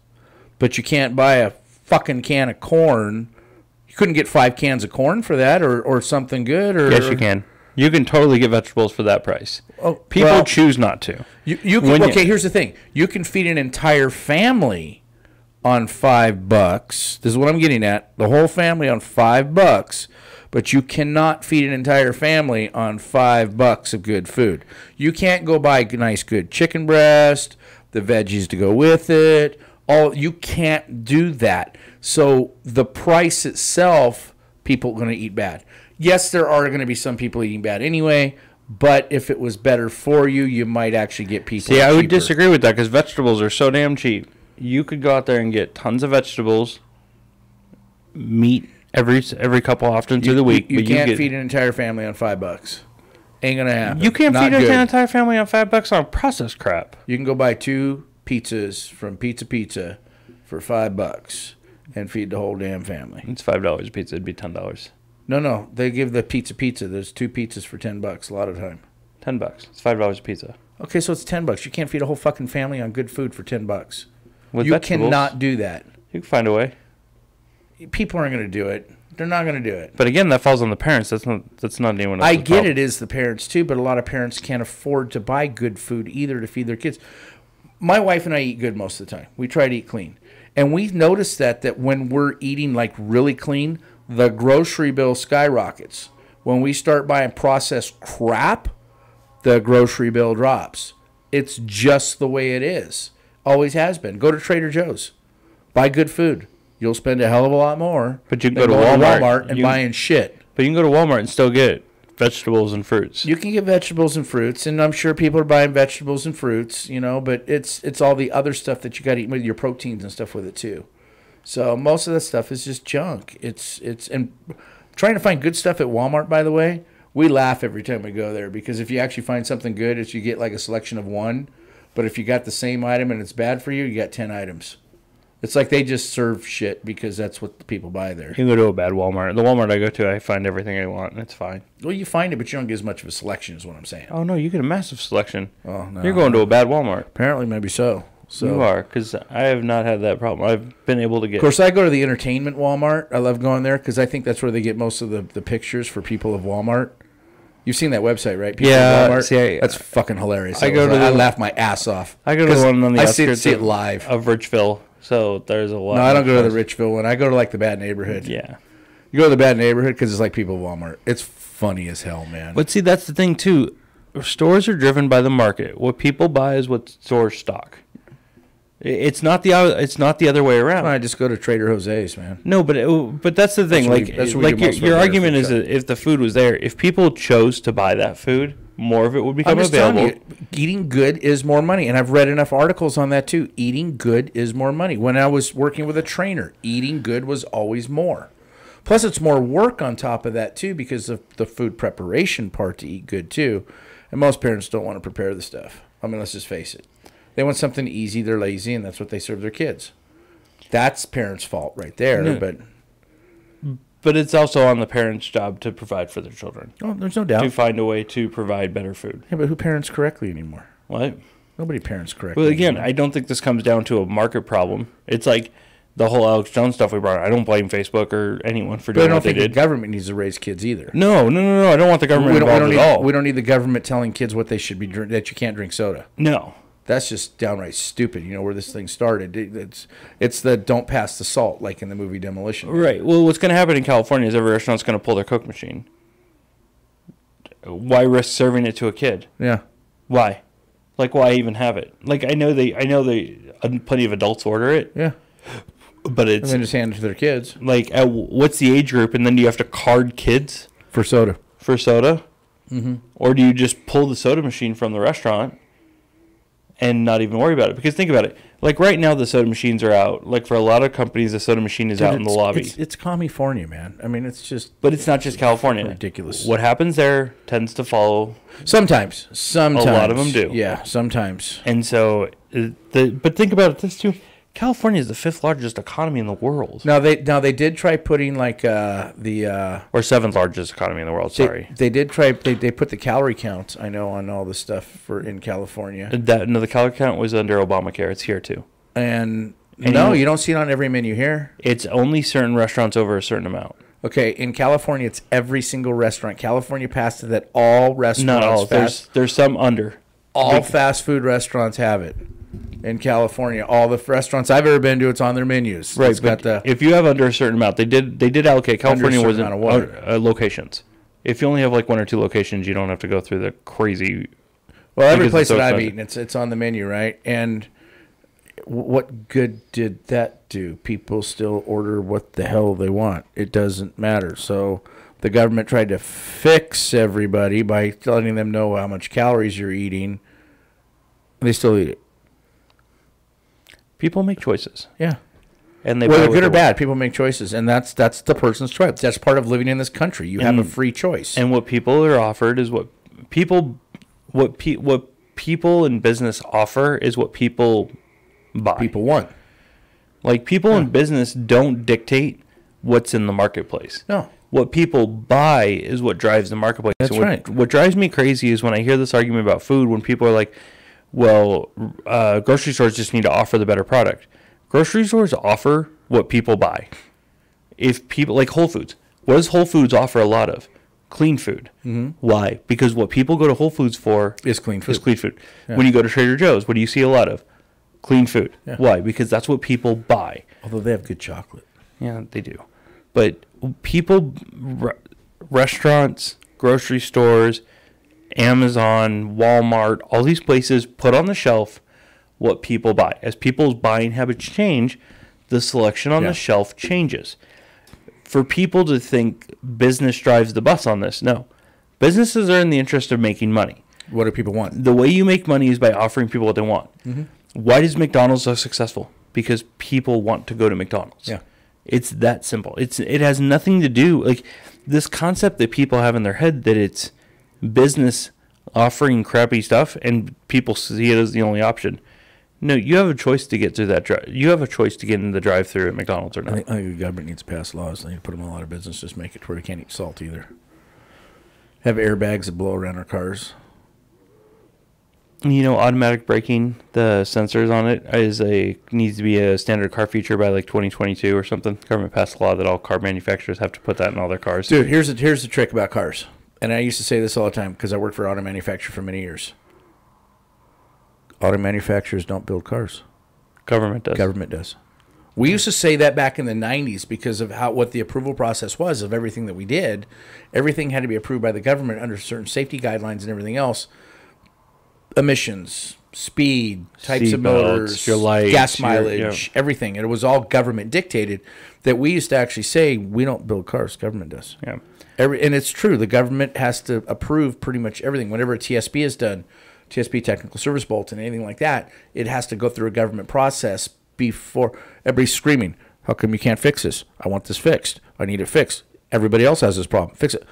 but you can't buy a fucking can of corn. You couldn't get 5 cans of corn for that or something good? Yes, you can. You can totally get vegetables for that price. People choose not to. Here's the thing. You can feed an entire family on $5. This is what I'm getting at. The whole family on $5, but you cannot feed an entire family on $5 of good food. You can't go buy nice good chicken breast, the veggies to go with it. You can't do that. So the price itself, people are going to eat bad. Yes, there are going to be some people eating bad anyway, but if it was better for you, you might actually get people cheaper. I would cheaper. disagree with that because vegetables are so damn cheap. You could go out there and get tons of vegetables, meat every couple often through the week. You can't feed an entire family on $5. Ain't going to happen. You can't Not feed good. an entire family on $5 on processed crap. You can go buy 2 pizzas from Pizza for $5 and feed the whole damn family. It's $5 a pizza. It'd be $10. No. They give the pizza. There's 2 pizzas for $10 a lot of time. $10. It's $5 a pizza. Okay, so it's $10. You can't feed a whole fucking family on good food for $10. With you vegetables, cannot do that. You can find a way. People aren't going to do it. They're not going to do it. But again, that falls on the parents. That's not anyone else's I get problem. it is the parents too, but a lot of parents can't afford to buy good food either to feed their kids. My wife and I eat good most of the time. We try to eat clean. And we noticed that when we're eating like really clean, the grocery bill skyrockets. When we start buying processed crap, the grocery bill drops. It's just the way it is. Always has been. Go to Trader Joe's. Buy good food. You'll spend a hell of a lot more. But you can than go to going Walmart and buying shit. But you can go to Walmart and still get vegetables and fruits. You can get vegetables and fruits, and I'm sure people are buying vegetables and fruits, but it's all the other stuff that you got to eat with your proteins and stuff with it too. So most of that stuff is just junk. It's and trying to find good stuff at Walmart, by the way, we laugh every time we go there because if you actually find something good, it's you get like a selection of 1, but if you got the same item and it's bad for you, you got 10 items. It's like they just serve shit because that's what the people buy there. You can go to a bad Walmart. The Walmart I go to, I find everything I want, and it's fine. Well, you find it, but you don't get as much of a selection is what I'm saying. Oh, no, you get a massive selection. Oh, no. You're going to a bad Walmart. Apparently, maybe so. You are, because I have not had that problem. I've been able to get... Of course, I go to the entertainment Walmart. I love going there because I think that's where they get most of the pictures for people of Walmart. You've seen that website, right? People Yeah, of Walmart? see, that's fucking hilarious. I laugh my ass off. I go to the one on the I outskirts see it live. of Richville, so there's a lot. No, I don't go to the Richville one. I go to like the bad neighborhood. Yeah. You go to the bad neighborhood because it's like people of Walmart. It's funny as hell, man. But see, that's the thing, too. Stores are driven by the market. What people buy is what stores stock. It's not the other way around. I just go to Trader Jose's, man. No, but that's the thing. Your argument is that if the food was there, if people chose to buy that food, more of it would become available. Eating good is more money, and I've read enough articles on that too. Eating good is more money. When I was working with a trainer, eating good was always more. Plus, it's more work on top of that too because of the food preparation part to eat good too. And most parents don't want to prepare the stuff. I mean, let's just face it. They want something easy, they're lazy, and that's what they serve their kids. That's parents' fault right there. No. But it's also on the parents' job to provide for their children. Oh, there's no doubt. To find a way to provide better food. Yeah, but who parents correctly anymore? What? Nobody parents correctly. Well, again, anymore. I don't think this comes down to a market problem. It's like the whole Alex Jones stuff we brought up. I don't blame Facebook or anyone for doing what they did. I don't think the government needs to raise kids either. No. I don't want the government involved at all. We don't need the government telling kids what they should be that you can't drink soda. No. That's just downright stupid. You know where this thing started. It's the don't pass the salt, like in the movie Demolition. Right. Well, what's going to happen in California is every restaurant's going to pull their Coke machine. Why risk serving it to a kid? Yeah. Why? Like, why even have it? Like, I know they plenty of adults order it. Yeah. But it's and then just hand it to their kids. Like, what's the age group? And then do you have to card kids for soda? Mm-hmm. Or do you just pull the soda machine from the restaurant and not even worry about it? Because think about it. Like right now, the soda machines are out. Like for a lot of companies, the soda machine is out in the lobby. It's California, man. I mean, it's just... But it's not just California. Ridiculous. What happens there tends to follow... Sometimes. A lot of them do. Yeah, sometimes. And so... But think about this, too. California is the 5th largest economy in the world. Now they did try putting like the... Or 7th largest economy in the world, sorry. They did try... They put the calorie count, I know, on all the stuff in California. No, the calorie count was under Obamacare. It's here, too. And no, you don't see it on every menu here. It's only certain restaurants over a certain amount. Okay, in California, it's every single restaurant. California passed it that all restaurants... Not all. There's some under. All fast food restaurants have it. In California, all the restaurants I've ever been to, it's on their menus. Right, it's got if you have under a certain amount, they did allocate. California wasn't locations. If you only have like 1 or 2 locations, you don't have to go through the crazy. Well, every place that I've eaten, it's on the menu, right? And what good did that do? People still order what the hell they want. It doesn't matter. So the government tried to fix everybody by letting them know how much calories you're eating. They still eat it. People make choices. Yeah. And they whether good or bad, people make choices, and that's the person's choice. That's part of living in this country. You have a free choice. And what people are offered is what people in business offer is what people buy. People want. Like people in business don't dictate what's in the marketplace. No. What people buy is what drives the marketplace. That's right. What drives me crazy is when I hear this argument about food when people are like, well, grocery stores just need to offer the better product. Grocery stores offer what people buy. If people like Whole Foods, what does Whole Foods offer a lot of? Clean food. Mm-hmm. Why? Because what people go to Whole Foods for is clean food. Yeah. When you go to Trader Joe's, what do you see a lot of? Clean food. Yeah. Why? Because that's what people buy. Although they have good chocolate. Yeah, they do. But people, restaurants, grocery stores, Amazon, Walmart, all these places put on the shelf what people buy. As people's buying habits change, the selection on the shelf changes. For people to think business drives the bus on this, no. Businesses are in the interest of making money. What do people want? The way you make money is by offering people what they want. Mm-hmm. Why does McDonald's so successful? Because people want to go to McDonald's. Yeah. It's that simple. It has nothing to do, like, this concept that people have in their head that it's business offering crappy stuff and people see it as the only option. No, you have a choice to get through that drive. You have a choice to get in the drive-through at McDonald's or I not. think the government needs to pass laws. They need to put them all out of business. Just make it to where they can't eat salt either. Have airbags that blow around our cars. You know, automatic braking, the sensors on it needs to be a standard car feature by like 2022 or something. The government passed a law that all car manufacturers have to put that in all their cars. Dude, here's the trick about cars. And I used to say this all the time because I worked for an auto manufacturer for many years. Auto manufacturers don't build cars. Government does. Government does. We used to say that back in the 90s because of what the approval process was of everything that we did. Everything had to be approved by the government under certain safety guidelines and everything else. Emissions, speed, types Seat of belts, motors, your lights, gas mileage, yeah. everything. And it was all government dictated that we used to actually say we don't build cars. Government does. Yeah. And it's true. The government has to approve pretty much everything. Whenever a TSB is done, TSB, Technical Service Bulletin, anything like that, it has to go through a government process before everybody's screaming, how come you can't fix this? I want this fixed. I need it fixed. Everybody else has this problem. Fix it.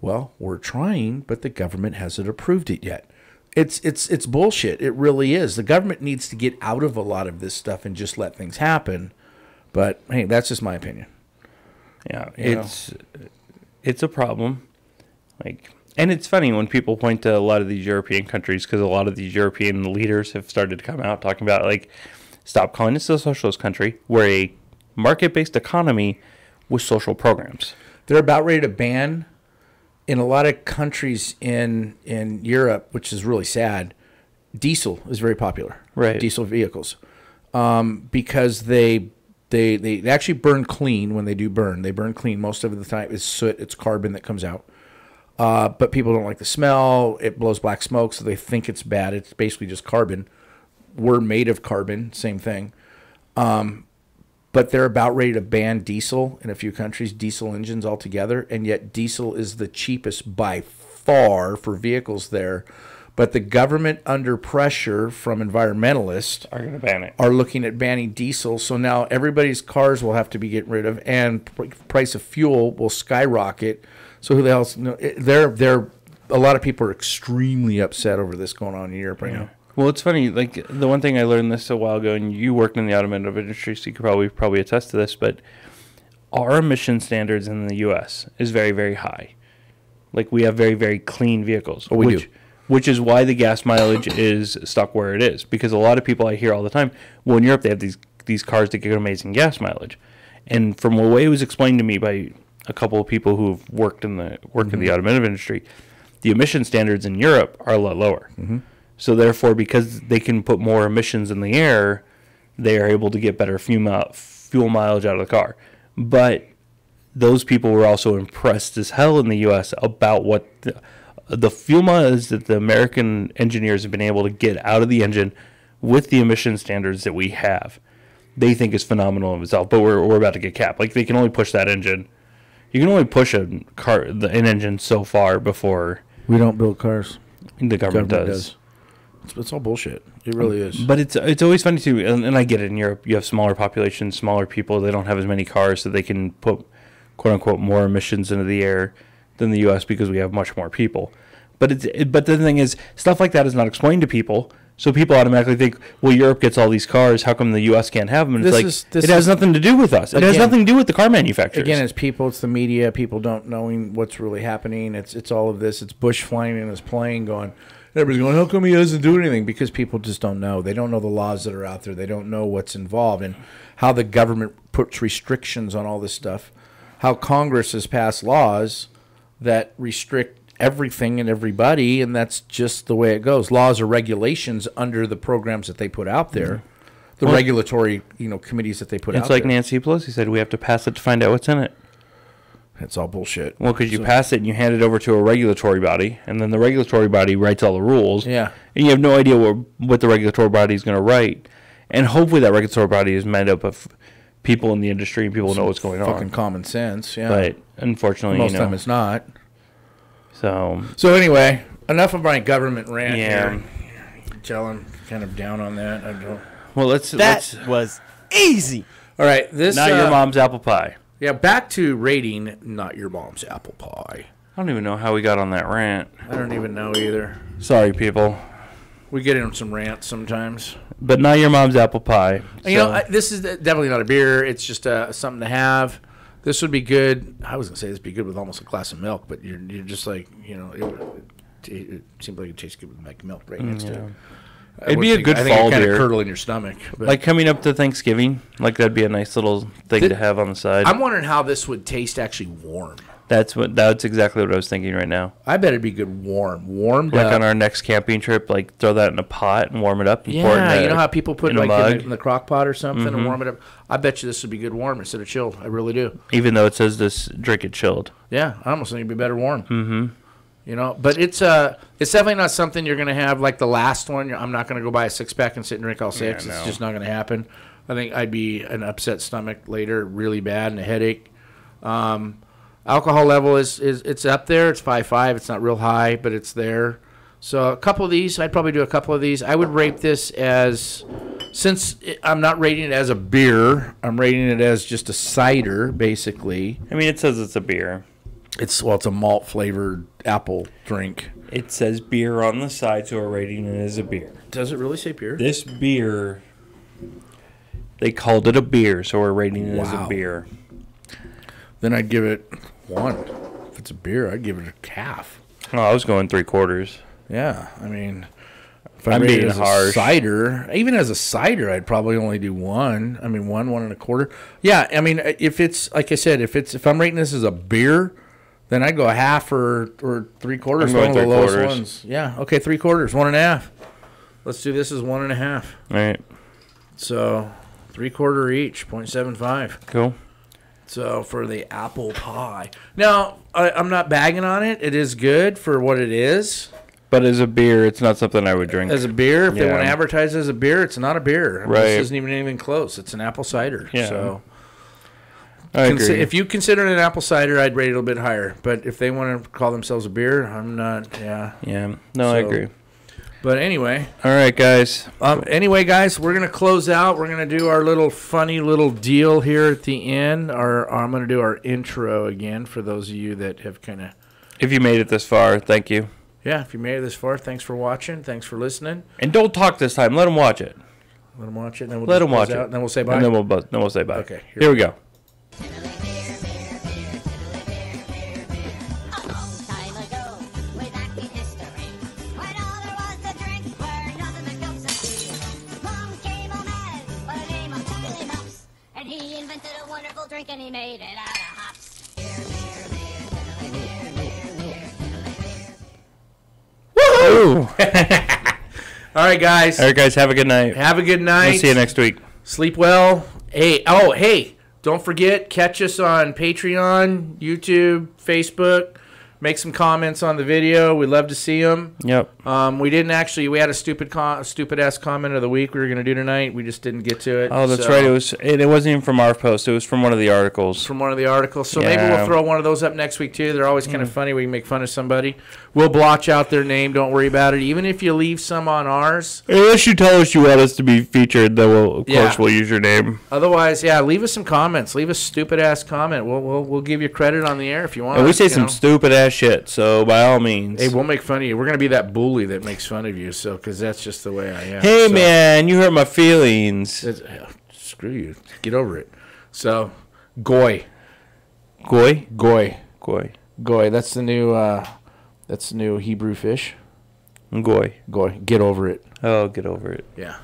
Well, we're trying, but the government hasn't approved it yet. It's bullshit. It really is. The government needs to get out of a lot of this stuff and just let things happen. But hey, that's just my opinion. Yeah, it's a problem. And it's funny when people point to a lot of these European countries because a lot of these European leaders have started to come out talking about stop calling this a socialist country. We're a market-based economy with social programs. They're about ready to ban. In a lot of countries in Europe, which is really sad, diesel is very popular. Right. Diesel vehicles, because they actually burn clean when they do burn. They burn clean most of the time. It's soot, it's carbon that comes out. But people don't like the smell. It blows black smoke, so they think it's bad. It's basically just carbon. We're made of carbon, same thing. But they're about ready to ban diesel in a few countries, diesel engines altogether, and yet diesel is the cheapest by far for vehicles there. But the government, under pressure from environmentalists, Are going to ban it. are looking at banning diesel. So now everybody's cars will have to be getting rid of, and price of fuel will skyrocket. So who the hell's... They're a lot of people are extremely upset over this going on in Europe right now. Well, it's funny. The one thing I learned this a while ago, and you worked in the automotive industry, so you could probably attest to this, but our emission standards in the U.S. is very, very high. We have very, very clean vehicles. Oh, we do. Which is why the gas mileage is stuck where it is. Because a lot of people I hear all the time, well, in Europe they have these cars that get amazing gas mileage. And from the way it was explained to me by a couple of people who've worked in the automotive industry, the emission standards in Europe are a lot lower. Mm-hmm. So therefore, because they can put more emissions in the air, they are able to get better fuel mileage out of the car. But those people were also impressed as hell in the U.S. about what the fuel mileage that the American engineers have been able to get out of the engine with the emission standards that we have. They think is phenomenal in itself, but we're about to get capped. They can only push that engine. You can only push an engine so far before We don't build cars. the government does. It's all bullshit. It really is. But it's always funny too, and I get it. In Europe, you have smaller populations, smaller people. They don't have as many cars, so they can put quote unquote more emissions into the air than the U.S. because we have much more people. But but the thing is, stuff like that is not explained to people, so people automatically think, well, Europe gets all these cars. How come the U.S. can't have them? And it has nothing to do with us. It has nothing to do with the car manufacturers. Again, it's people. It's the media. People don't knowing what's really happening. It's all of this. It's Bush flying in his plane going. Everybody's going, how come he doesn't do anything? Because people just don't know. They don't know the laws that are out there. They don't know what's involved and how the government puts restrictions on all this stuff. How Congress has passed laws that restrict everything and everybody, and that's just the way it goes. Laws or regulations under the programs that they put out there, the regulatory committees that they put out there. It's like Nancy Pelosi said, we have to pass it to find out what's in it. It's all bullshit. Well, because you pass it and you hand it over to a regulatory body, and then the regulatory body writes all the rules. Yeah. And you have no idea what the regulatory body is going to write. And hopefully that regulatory body is made up of people in the industry and people know what's going on. Fucking common sense, yeah. But unfortunately, most of the time it's not. So anyway, enough of my government rant yeah. here. Telling kind of down on that. I don't. Well, That was easy. All right, this not your mom's apple pie. Yeah, back to rating not your mom's apple pie. I don't even know how we got on that rant. I don't even know either. Sorry, people. We get in some rants sometimes. but not your mom's apple pie. You know, this is definitely not a beer. It's just something to have. This would be good. I was gonna say this would be good with almost a glass of milk, but you're just like, you know, it seems like it tastes good with like milk right next to it. It'd be a good fall beer. I think it kind beer. of curdle in your stomach. But Like coming up to Thanksgiving, like that'd be a nice little thing to have on the side. I'm wondering how this would taste actually warm. That's exactly what I was thinking right now. I bet it'd be good warmed Like up. on our next camping trip, like throw that in a pot and warm it up. And pour it Yeah, in you know how people put in a like mug? in the crock pot or something and warm it up. I bet you this would be good warm instead of chilled. I really do. Even though it says this, drink it chilled. Yeah, I almost think it'd be better warm. Mm-hmm. You know, but it's definitely not something you're gonna have like the last one. I'm not gonna go buy a 6-pack and sit and drink all 6. no. It's just not gonna happen. I think I'd be an upset stomach later, really bad, and a headache. Alcohol level is it's up there. It's 5.5. It's not real high, but it's there. So a couple of these, I'd probably do a couple of these. I would rate this as, since I'm not rating it as a beer, I'm rating it as just a cider, basically. I mean, it says it's a beer. It's a malt flavored apple drink. It says beer on the side, so we're rating it as a beer. Does it really say beer? This beer, they called it a beer, so we're rating it as a Wow. beer. Then I'd give it 1. If it's a beer, I'd give it a half. Oh, I was going 3/4. Yeah, I mean, if I'm rate it being as harsh. a cider, even as a cider, I'd probably only do 1. I mean, 1.25. Yeah, I mean, if it's like I said, if I'm rating this as a beer, then I'd go a half or 3/4. I'm One going of the lowest 3/4. ones. Yeah, okay, 3/4, 1.5. Let's do this as 1.5. All right, So 3/4 each, 0.75. cool. So for the apple pie. Now, I'm not bagging on it. It is good for what it is. But as a beer, it's not something I would drink. As a beer, if they Yeah. want to advertise it as a beer, it's not a beer. I mean, Right. This isn't even anything close. It's an apple cider. Yeah. So I agree. if you consider it an apple cider, I'd rate it a little bit higher. But if they want to call themselves a beer, I'm not. Yeah. Yeah, no, I So- agree. But anyway. All right, guys. Anyway, guys, we're gonna close out. We're gonna do our little funny little deal here at the end. I'm gonna do our intro again for those of you that have kind of. If you made it this far, thank you. Yeah, if you made it this far, thanks for watching. Thanks for listening. And don't talk this time. Let them watch it. Let them watch it. And then we'll Let just them watch close out, it. and then we'll say bye. And then we'll say bye. Okay, Here we go. A long time ago, way back in history, when all there was to drink were nothing but cups of tea. Along came a man by the name of Charlie Mops, and he invented a wonderful drink and he made it out of hops. Woo! All right, guys. All right, guys. Have a good night. Have a good night. We'll see you next week. Sleep well. Hey, don't forget, catch us on Patreon, YouTube, Facebook. Make some comments on the video. We'd love to see them. Yep. We had a stupid ass comment of the week we were going to do tonight. We just didn't get to it. Oh, that's So- right. It wasn't even from our post. It was from one of the articles. From one of the articles. So maybe Yeah. we'll throw one of those up next week, too. They're always kind of funny. We can make fun of somebody. We'll blotch out their name. Don't worry about it. Even if you leave some on ours. Unless you tell us you want us to be featured, then of Yeah. course we'll use your name. Otherwise, yeah, leave us some comments. Leave a stupid-ass comment. We'll give you credit on the air if you want. And we say you some know. stupid ass shit, so by all means. Hey, we'll make fun of you. We're going to be that bully that makes fun of you, so because that's just the way I am. Hey, So, man, you hurt my feelings. screw you. Get over it. So, goy. Goy? Goy. Goy. Goy. That's the new Hebrew fish. Goy. Goy. Get over it. Oh, get over it. Yeah.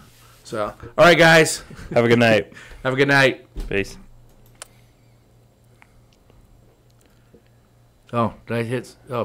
So, all right, guys. Have a good night. Have a good night. Peace. Oh, did I hit? Oh.